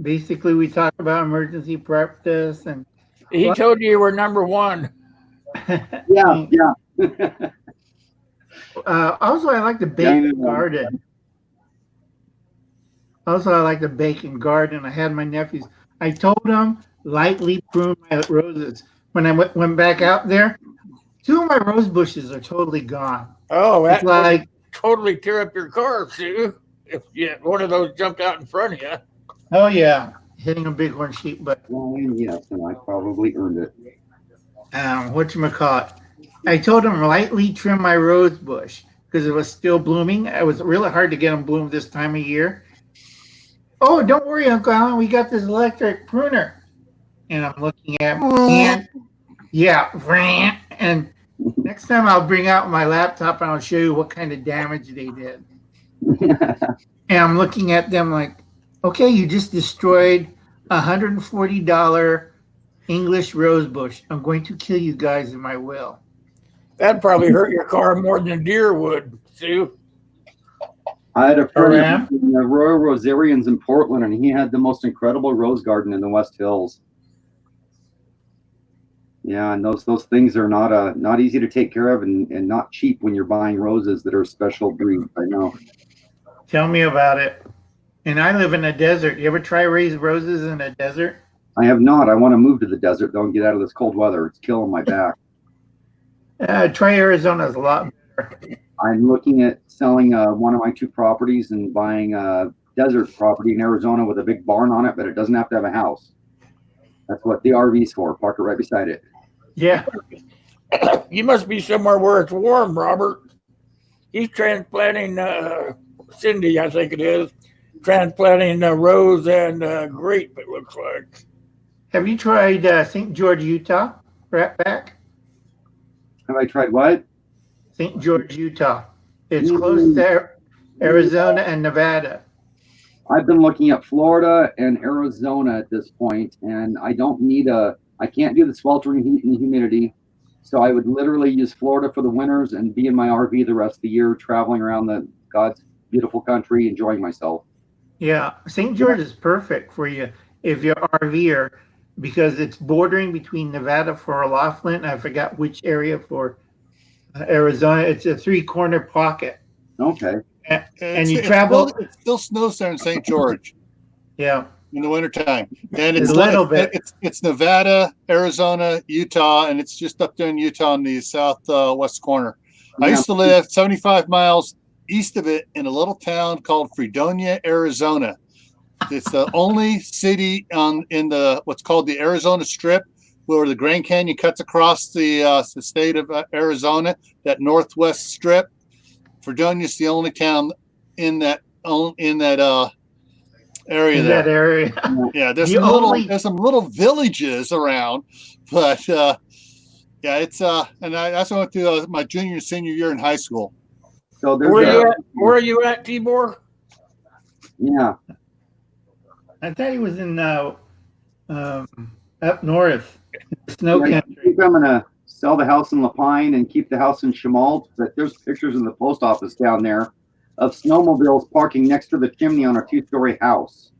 basically we talk about emergency practice and He told you were number one. Yeah. Also, I like to bake and garden. Also, I like to bake and garden. I had my nephews. I told them lightly prune my roses. When I went back out there, 2 of my rose bushes are totally gone. Oh, It's that like totally tear up your car, Sue. If one of those jumped out in front of you. oh yeah, hitting a bighorn sheep. But Well, yes, and I probably earned it. whatchamacallit, I told him lightly trim my rose bush because it was still blooming. It was really hard to get them bloomed this time of year. Oh, don't worry, Uncle Alan, we got this electric pruner. And I'm looking at and yeah, and next time I'll bring out my laptop and I'll show you what kind of damage they did. And I'm looking at them like, okay, you just destroyed $140 English rose bush. I'm going to kill you guys in my will. That'd probably hurt your car more than a deer would, Sue. I had a friend in the Royal Rosarians in Portland, and he had the most incredible rose garden in the West Hills. Yeah, and those things are not easy to take care of, and not cheap when you're buying roses that are special breeds. I know. Tell me about it. And I live in a desert. You ever try raise roses in a desert? I have not. I want to move to the desert though and get out of this cold weather. It's killing my back. Try Arizona is a lot better. I'm looking at selling one of my 2 properties and buying a desert property in Arizona with a big barn on it, but it doesn't have to have a house. That's what the RV's for. Park it right beside it. Yeah. You must be somewhere where it's warm, Robert. He's transplanting, Cindy, I think it is, transplanting rose and grape, it looks like. Have you tried St. George, Utah? Right back? Have I tried what? St. George, Utah. It's close to Arizona and Nevada. I've been looking at Florida and Arizona at this point, and I can't do the sweltering heat and humidity. So I would literally use Florida for the winters and be in my RV the rest of the year, traveling around God's beautiful country, enjoying myself. Yeah, St. George is perfect for you if you're RVer because it's bordering between Nevada for Laughlin. I forgot which area for Arizona. It's a 3-corner pocket. Okay. And you travel. It still snows there in St. George. Yeah. In the wintertime. And it's a little bit. It's Nevada, Arizona, Utah, and it's just up there in Utah in the southwest corner. Yeah. I used to live 75 miles east of it in a little town called Fredonia, Arizona. It's the only city in the what's called the Arizona Strip, where the Grand Canyon cuts across the state of Arizona, that northwest strip. Fredonia is the only town in that area. In that area. Yeah, there's some little villages around, but yeah, it's and that's what I went through my junior and senior year in high school. So where are you at, Tibor? Yeah. I thought he was in up north, snow country. I think I'm gonna sell the house in Lapine and keep the house in Chemalt. But there's pictures in the post office down there of snowmobiles parking next to the chimney on a 2-story house.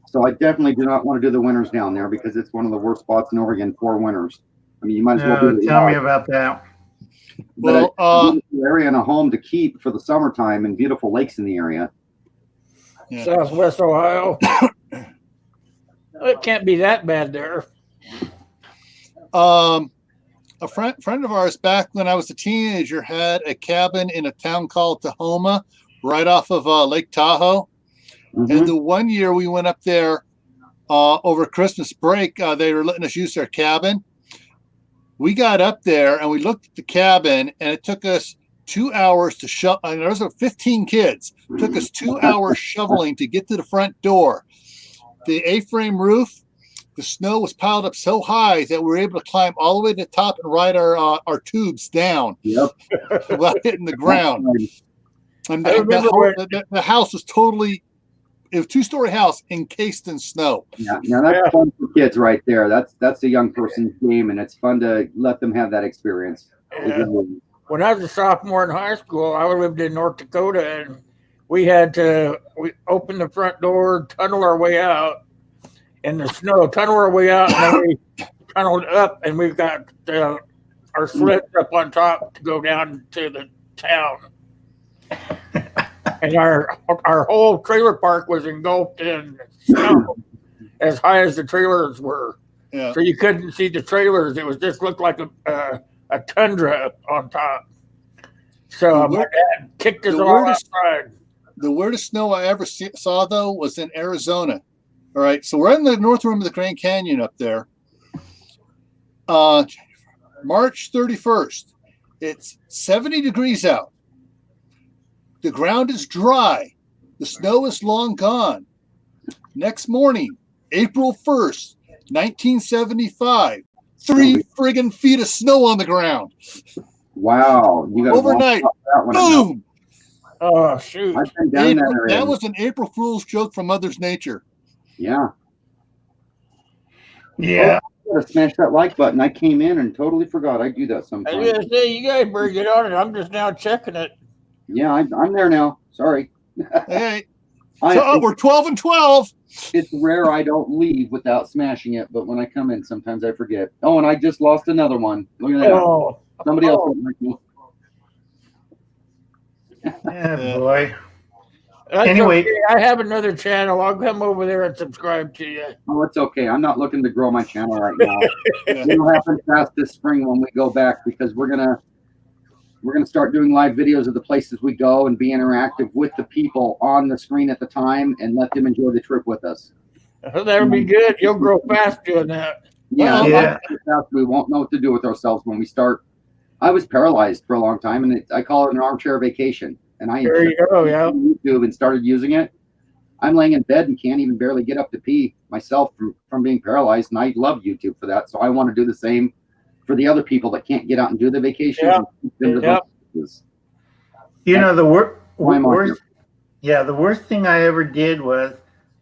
So I definitely do not want to do the winters down there because it's one of the worst spots in Oregon for winters. I mean, you might as well tell me about that. But well, area and a home to keep for the summertime and beautiful lakes in the area. Yeah. Southwest Ohio. It can't be that bad there. A friend of ours back when I was a teenager had a cabin in a town called Tahoma, right off of Lake Tahoe. Mm-hmm. And the one year we went up there over Christmas break, they were letting us use their cabin. We got up there and we looked at the cabin, and it took us 2 hours to shovel. There was 15 kids. It took us 2 hours shoveling to get to the front door. The A-frame roof the snow was piled up so high that we were able to climb all the way to the top and ride our tubes down Yep. without hitting the ground. And I remember the house was totally, it was a 2-story house encased in snow. Yeah, now that's fun for kids right there. That's a young person's game, and it's fun to let them have that experience. Yeah. When I was a sophomore in high school, I lived in North Dakota, and we opened the front door, tunnel our way out in the snow, tunnel our way out, and then we tunneled up, and we've got our sleds up on top to go down to the town. And our whole trailer park was engulfed in snow as high as the trailers were. Yeah. So you couldn't see the trailers. It was just looked like a tundra on top. So my dad kicked us all outside. The weirdest snow I ever saw, though, was in Arizona. All right. So we're in the north rim of the Grand Canyon up there. March 31st. It's 70 degrees out. The ground is dry. The snow is long gone. Next morning, April 1st, 1975, 3 friggin' feet of snow on the ground. Wow. You got overnight. Boom. Oh, shoot. I've been down that area. That was an April Fool's joke from Mother's Nature. Yeah. Yeah. I gotta smash that like button. I came in and totally forgot. I do that I sometimes. was gonna say, you guys better get on it. I'm just now checking it. Yeah, I'm there now. Sorry. Hey. So we're 12 and 12. It's rare I don't leave without smashing it, but when I come in, sometimes I forget. Oh, and I just lost another one. Look at that. Oh, Somebody else. Yeah, boy. That's Anyway. okay. I have another channel. I'll come over there and subscribe to you. Oh, it's okay. I'm not looking to grow my channel right now. It'll happen fast this spring when we go back, because we're gonna start doing live videos of the places we go and be interactive with the people on the screen at the time and let them enjoy the trip with us. That'll be good. You'll grow fast doing that. Yeah, Yeah. we won't know what to do with ourselves when we start. I was paralyzed for a long time, and I call it an armchair vacation. And I There you go, yeah. YouTube and started using it. I'm laying in bed and can't even barely get up to pee myself from being paralyzed, and I love YouTube for that. So I want to do the same for the other people that can't get out and do the vacation. Yeah. You know, the worst. here. Yeah, the worst thing I ever did was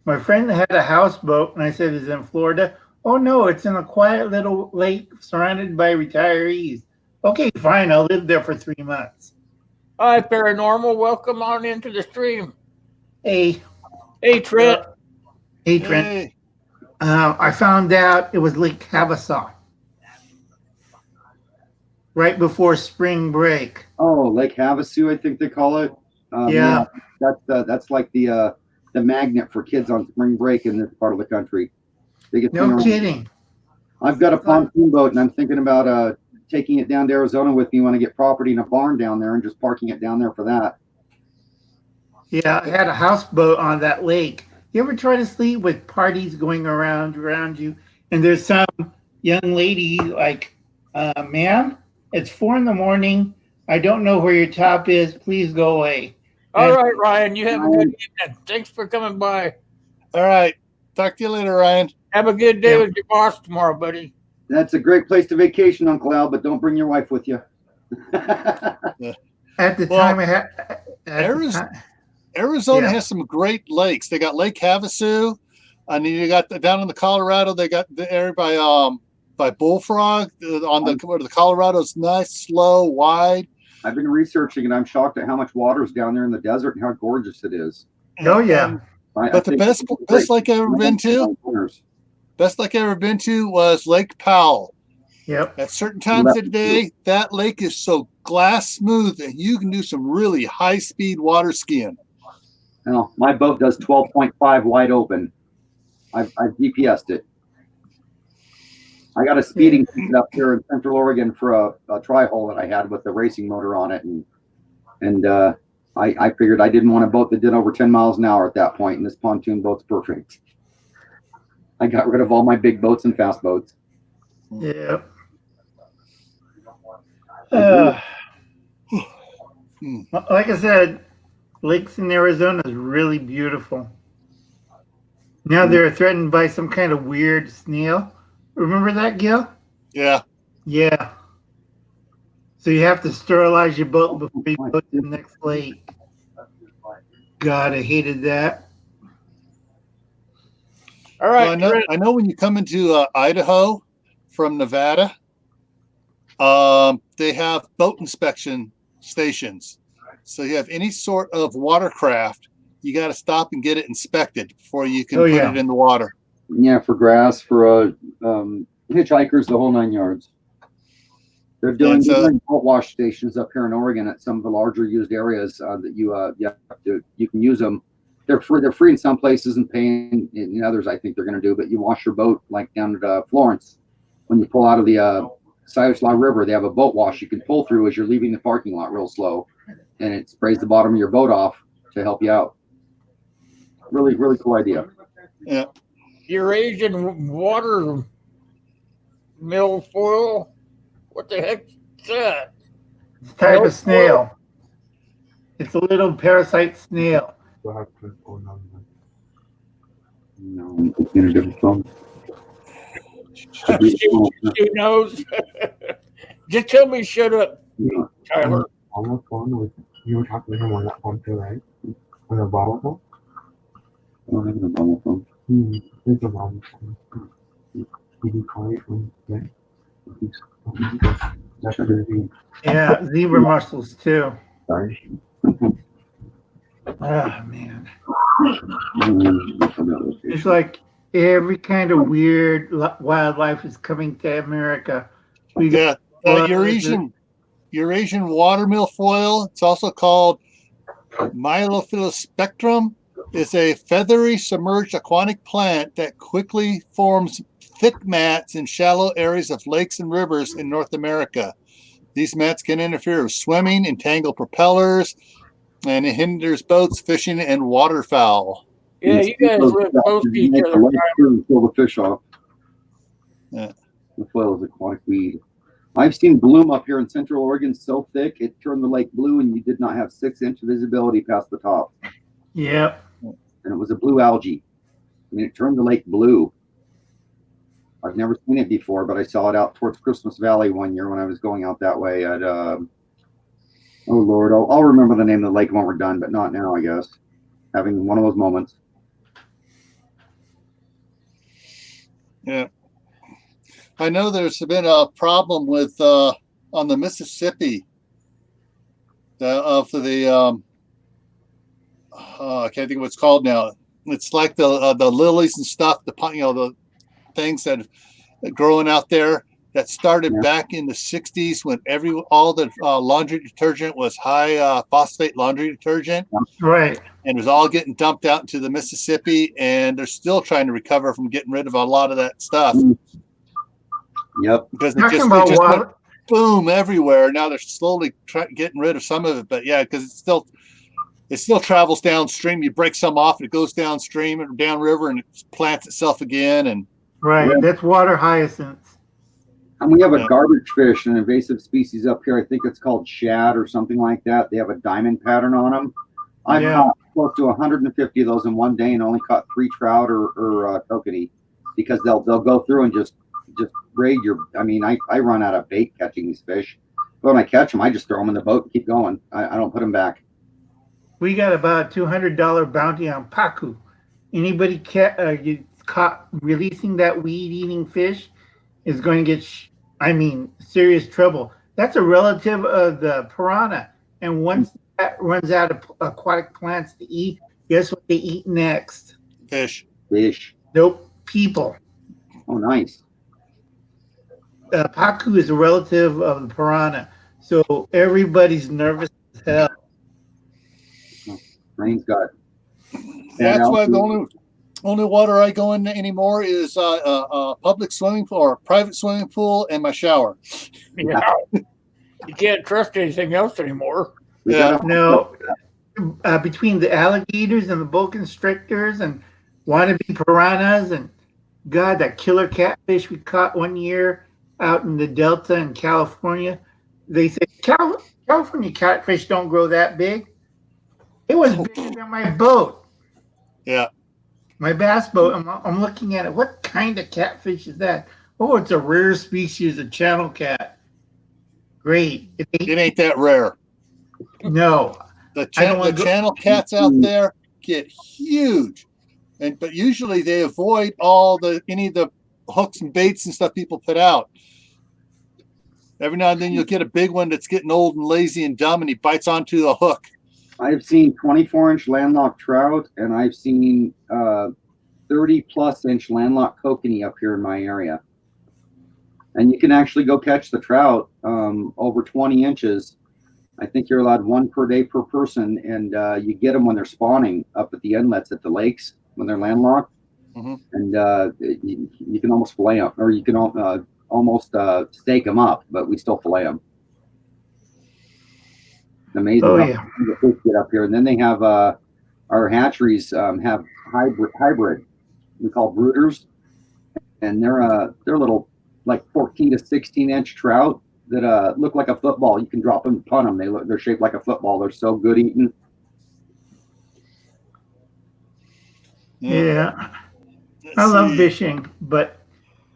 my friend had a houseboat, and I said, "It's in Florida." Oh no, it's in a quiet little lake surrounded by retirees. Okay, fine. I'll live there for 3 months. Hi, Paranormal. Welcome on into the stream. Hey, Trent. hey, Trent. Hey. I found out it was Lake Havasu right before spring break. Oh, Lake Havasu, I think they call it. Yeah. That's like the magnet for kids on spring break in this part of the country. No kidding. I've got a pontoon boat, and I'm thinking about taking it down to Arizona with me when I get property in a barn down there and just parking it down there for that. Yeah, I had a houseboat on that lake. You ever try to sleep with parties going around you, and there's some young lady like, ma'am, it's 4 a.m. I don't know where your top is. Please go away. All right, Ryan. You have a good evening. Thanks for coming by. All right. Talk to you later, Ryan. Have a good day with your boss tomorrow, buddy. That's a great place to vacation, Uncle Al, but don't bring your wife with you. At the time, I had. Arizona has some great lakes. They got Lake Havasu, and then you got down in the Colorado. They got the area by Bullfrog on the Colorado's nice, slow, wide. I've been researching, and I'm shocked at how much water is down there in the desert and how gorgeous it is. Oh yeah. But the best lake I've ever been to. Best lake I ever been to was Lake Powell. Yep. At certain times of the day, that lake is so glass smooth that you can do some really high speed water skiing. No, my boat does 12.5 wide open. I've GPS'd it. I got a speeding ticket up here in Central Oregon for a tri-hole that I had with the racing motor on it, and I figured I didn't want a boat that did over 10 miles an hour at that point, and this pontoon boat's perfect. I got rid of all my big boats and fast boats. Yeah. Like I said, lakes in Arizona is really beautiful. Now they're threatened by some kind of weird snail. Remember that, Gil? Yeah. Yeah. So you have to sterilize your boat before you go to the next lake. God, I hated that. All Well, right, I know. Trent. I know when you come into Idaho from Nevada, they have boat inspection stations. So you have any sort of watercraft, you got to stop and get it inspected before you can put it in the water. Yeah, for grass, for hitchhikers, the whole 9 yards. They're doing boat wash stations up here in Oregon at some of the larger used areas that you can use them. They're free. They're free in some places and paying in others. I think they're going to do. But you wash your boat like down at Florence when you pull out of the Siuslaw River. They have a boat wash you can pull through as you're leaving the parking lot real slow, and it sprays the bottom of your boat off to help you out. Really, really cool idea. Yeah. Eurasian water mill foil. What the heck's that? It's a type of snail. It's a little parasite snail. No, in a different phone. She knows. Just tell me shut up, Tyler. On the phone with you were talking to him on that phone too, right? On the bottle phone? I don't have a bubble phone. It's a bottle phone. Did you call it from there? That's a good thing. Yeah, zebra mussels too. Sorry. Ah, man. It's like every kind of weird wildlife is coming to America. We got Eurasian water milfoil. It's also called Mylophilus is a feathery submerged aquatic plant that quickly forms thick mats in shallow areas of lakes and rivers in North America. These mats can interfere with swimming, entangle propellers, and it hinders boats, fishing, and waterfowl. Yeah, you guys live close to each other. Pull the fish off. Yeah. The foil is aquatic weed. I've seen bloom up here in Central Oregon so thick it turned the lake blue, and you did not have 6-inch visibility past the top. Yep. And it was a blue algae. I mean, it turned the lake blue. I've never seen it before, but I saw it out towards Christmas Valley one year when I was going out that way at, oh Lord, I'll remember the name of the lake when we're done, but not now, I guess. Having one of those moments. Yeah. I know there's been a problem with, on the Mississippi, I can't think of what it's called now. It's like the lilies and stuff, the things that are growing out there that started back in the 60s when all the laundry detergent was high phosphate laundry detergent. Right. And it was all getting dumped out into the Mississippi, and they're still trying to recover from getting rid of a lot of that stuff. Yep. Because it just went boom everywhere. Now they're slowly getting rid of some of it, but yeah, because it still travels downstream. You break some off, it goes downstream and downriver, and it plants itself again. And right, that's water hyacinths. And we have a garbage fish, an invasive species up here. I think it's called shad or something like that. They have a diamond pattern on them. I've caught close to 150 of those in one day and only caught 3 trout or kokanee, because they'll go through and just raid your. I mean, I run out of bait catching these fish, but when I catch them, I just throw them in the boat and keep going. I don't put them back. We got about $200 bounty on pacu. Anybody caught releasing that weed-eating fish is going to get, serious trouble. That's a relative of the piranha, and once that runs out of aquatic plants to eat, guess what they eat next? Fish. Nope, people. Oh, nice. Pacu is a relative of the piranha, so everybody's nervous as hell. Rain's got. That's why the only water I go in anymore is a public swimming pool or a private swimming pool and my shower. Yeah. You can't trust anything else anymore. Yeah. No, between the alligators and the boa constrictors and wannabe piranhas and God, that killer catfish we caught one year out in the Delta in California. They say California catfish don't grow that big. It was bigger than my boat. Yeah. my bass boat. I'm looking at it. What kind of catfish is that? Oh, it's a rare species of channel cat. Great. It ain't that rare. No, The I don't wanna channel cats out there get huge, but usually they avoid any of the hooks and baits and stuff people put out. Every now and then you'll get a big one that's getting old and lazy and dumb, and he bites onto the hook. I've seen 24-inch landlocked trout, and I've seen 30-plus-inch landlocked kokanee up here in my area. And you can actually go catch the trout over 20 inches. I think you're allowed one per day per person, and you get them when they're spawning up at the inlets at the lakes when they're landlocked. Mm-hmm. And you can almost fillet them, or you can almost stake them up, but we still fillet them. Amazing how the fish get up here. And then they have our hatcheries have hybrid we call brooders, and they're little like 14 to 16-inch trout that look like a football. You can drop them and punt them. They're shaped like a football. They're so good eating. Yeah. I love fishing, but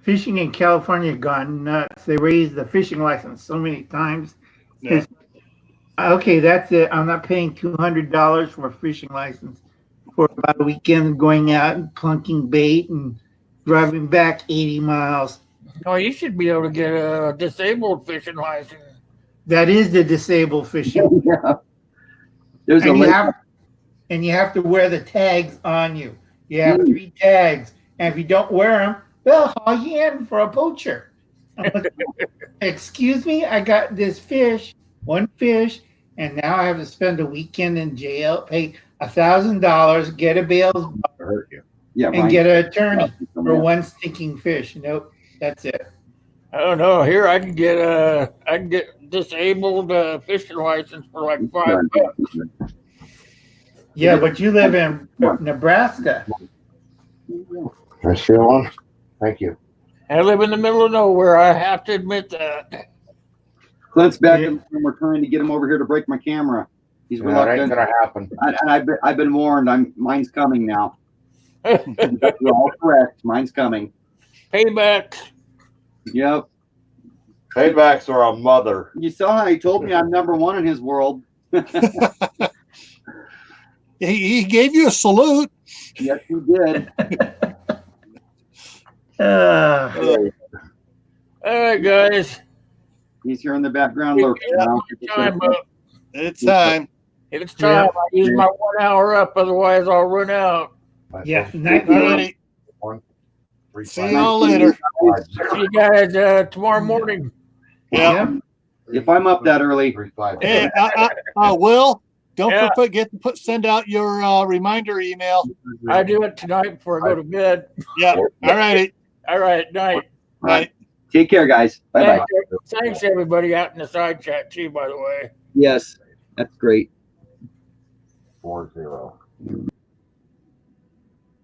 fishing in California gone nuts. They raised the fishing license so many times. Yeah. Okay, that's it. I'm not paying $200 for a fishing license for about a weekend going out and plunking bait and driving back 80 miles. Oh, you should be able to get a disabled fishing license. That is the disabled fishing. Yeah. And you have to wear the tags on you. You have 3 tags. And if you don't wear them, they'll haul you in for a poacher. I'm like, excuse me, I got this one fish, and now I have to spend a weekend in jail, pay $1,000, get a bail hurt you. Yeah, and get an attorney for one stinking fish. Nope, that's it. I don't know. Here I can get disabled fishing license for like $5. Yeah, but you live in Nebraska. I still on? Thank you. I live in the middle of nowhere. I have to admit that. Clint's back in the room. We're trying to get him over here to break my camera. He's reluctant. That ain't gonna happen. And I've been warned. Mine's coming now. You're all correct. Mine's coming. Payback. Yep. Paybacks are a mother. You saw how he told me I'm #1 in his world. He gave you a salute. Yes, he did. All right, guys. He's here in the background lurking now. It's time. It's time. I use my 1 hour up, otherwise I'll run out. Yeah. Alrighty. See y'all later. See you guys tomorrow morning. Yeah. If I'm up that early. Hey, Will, don't forget to send out your reminder email. I do it tonight before I go to bed. Yeah. Alrighty. All right. Night. Right. Take care, guys. Bye bye. Thanks everybody out in the side chat too, by the way. Yes, that's great. 40.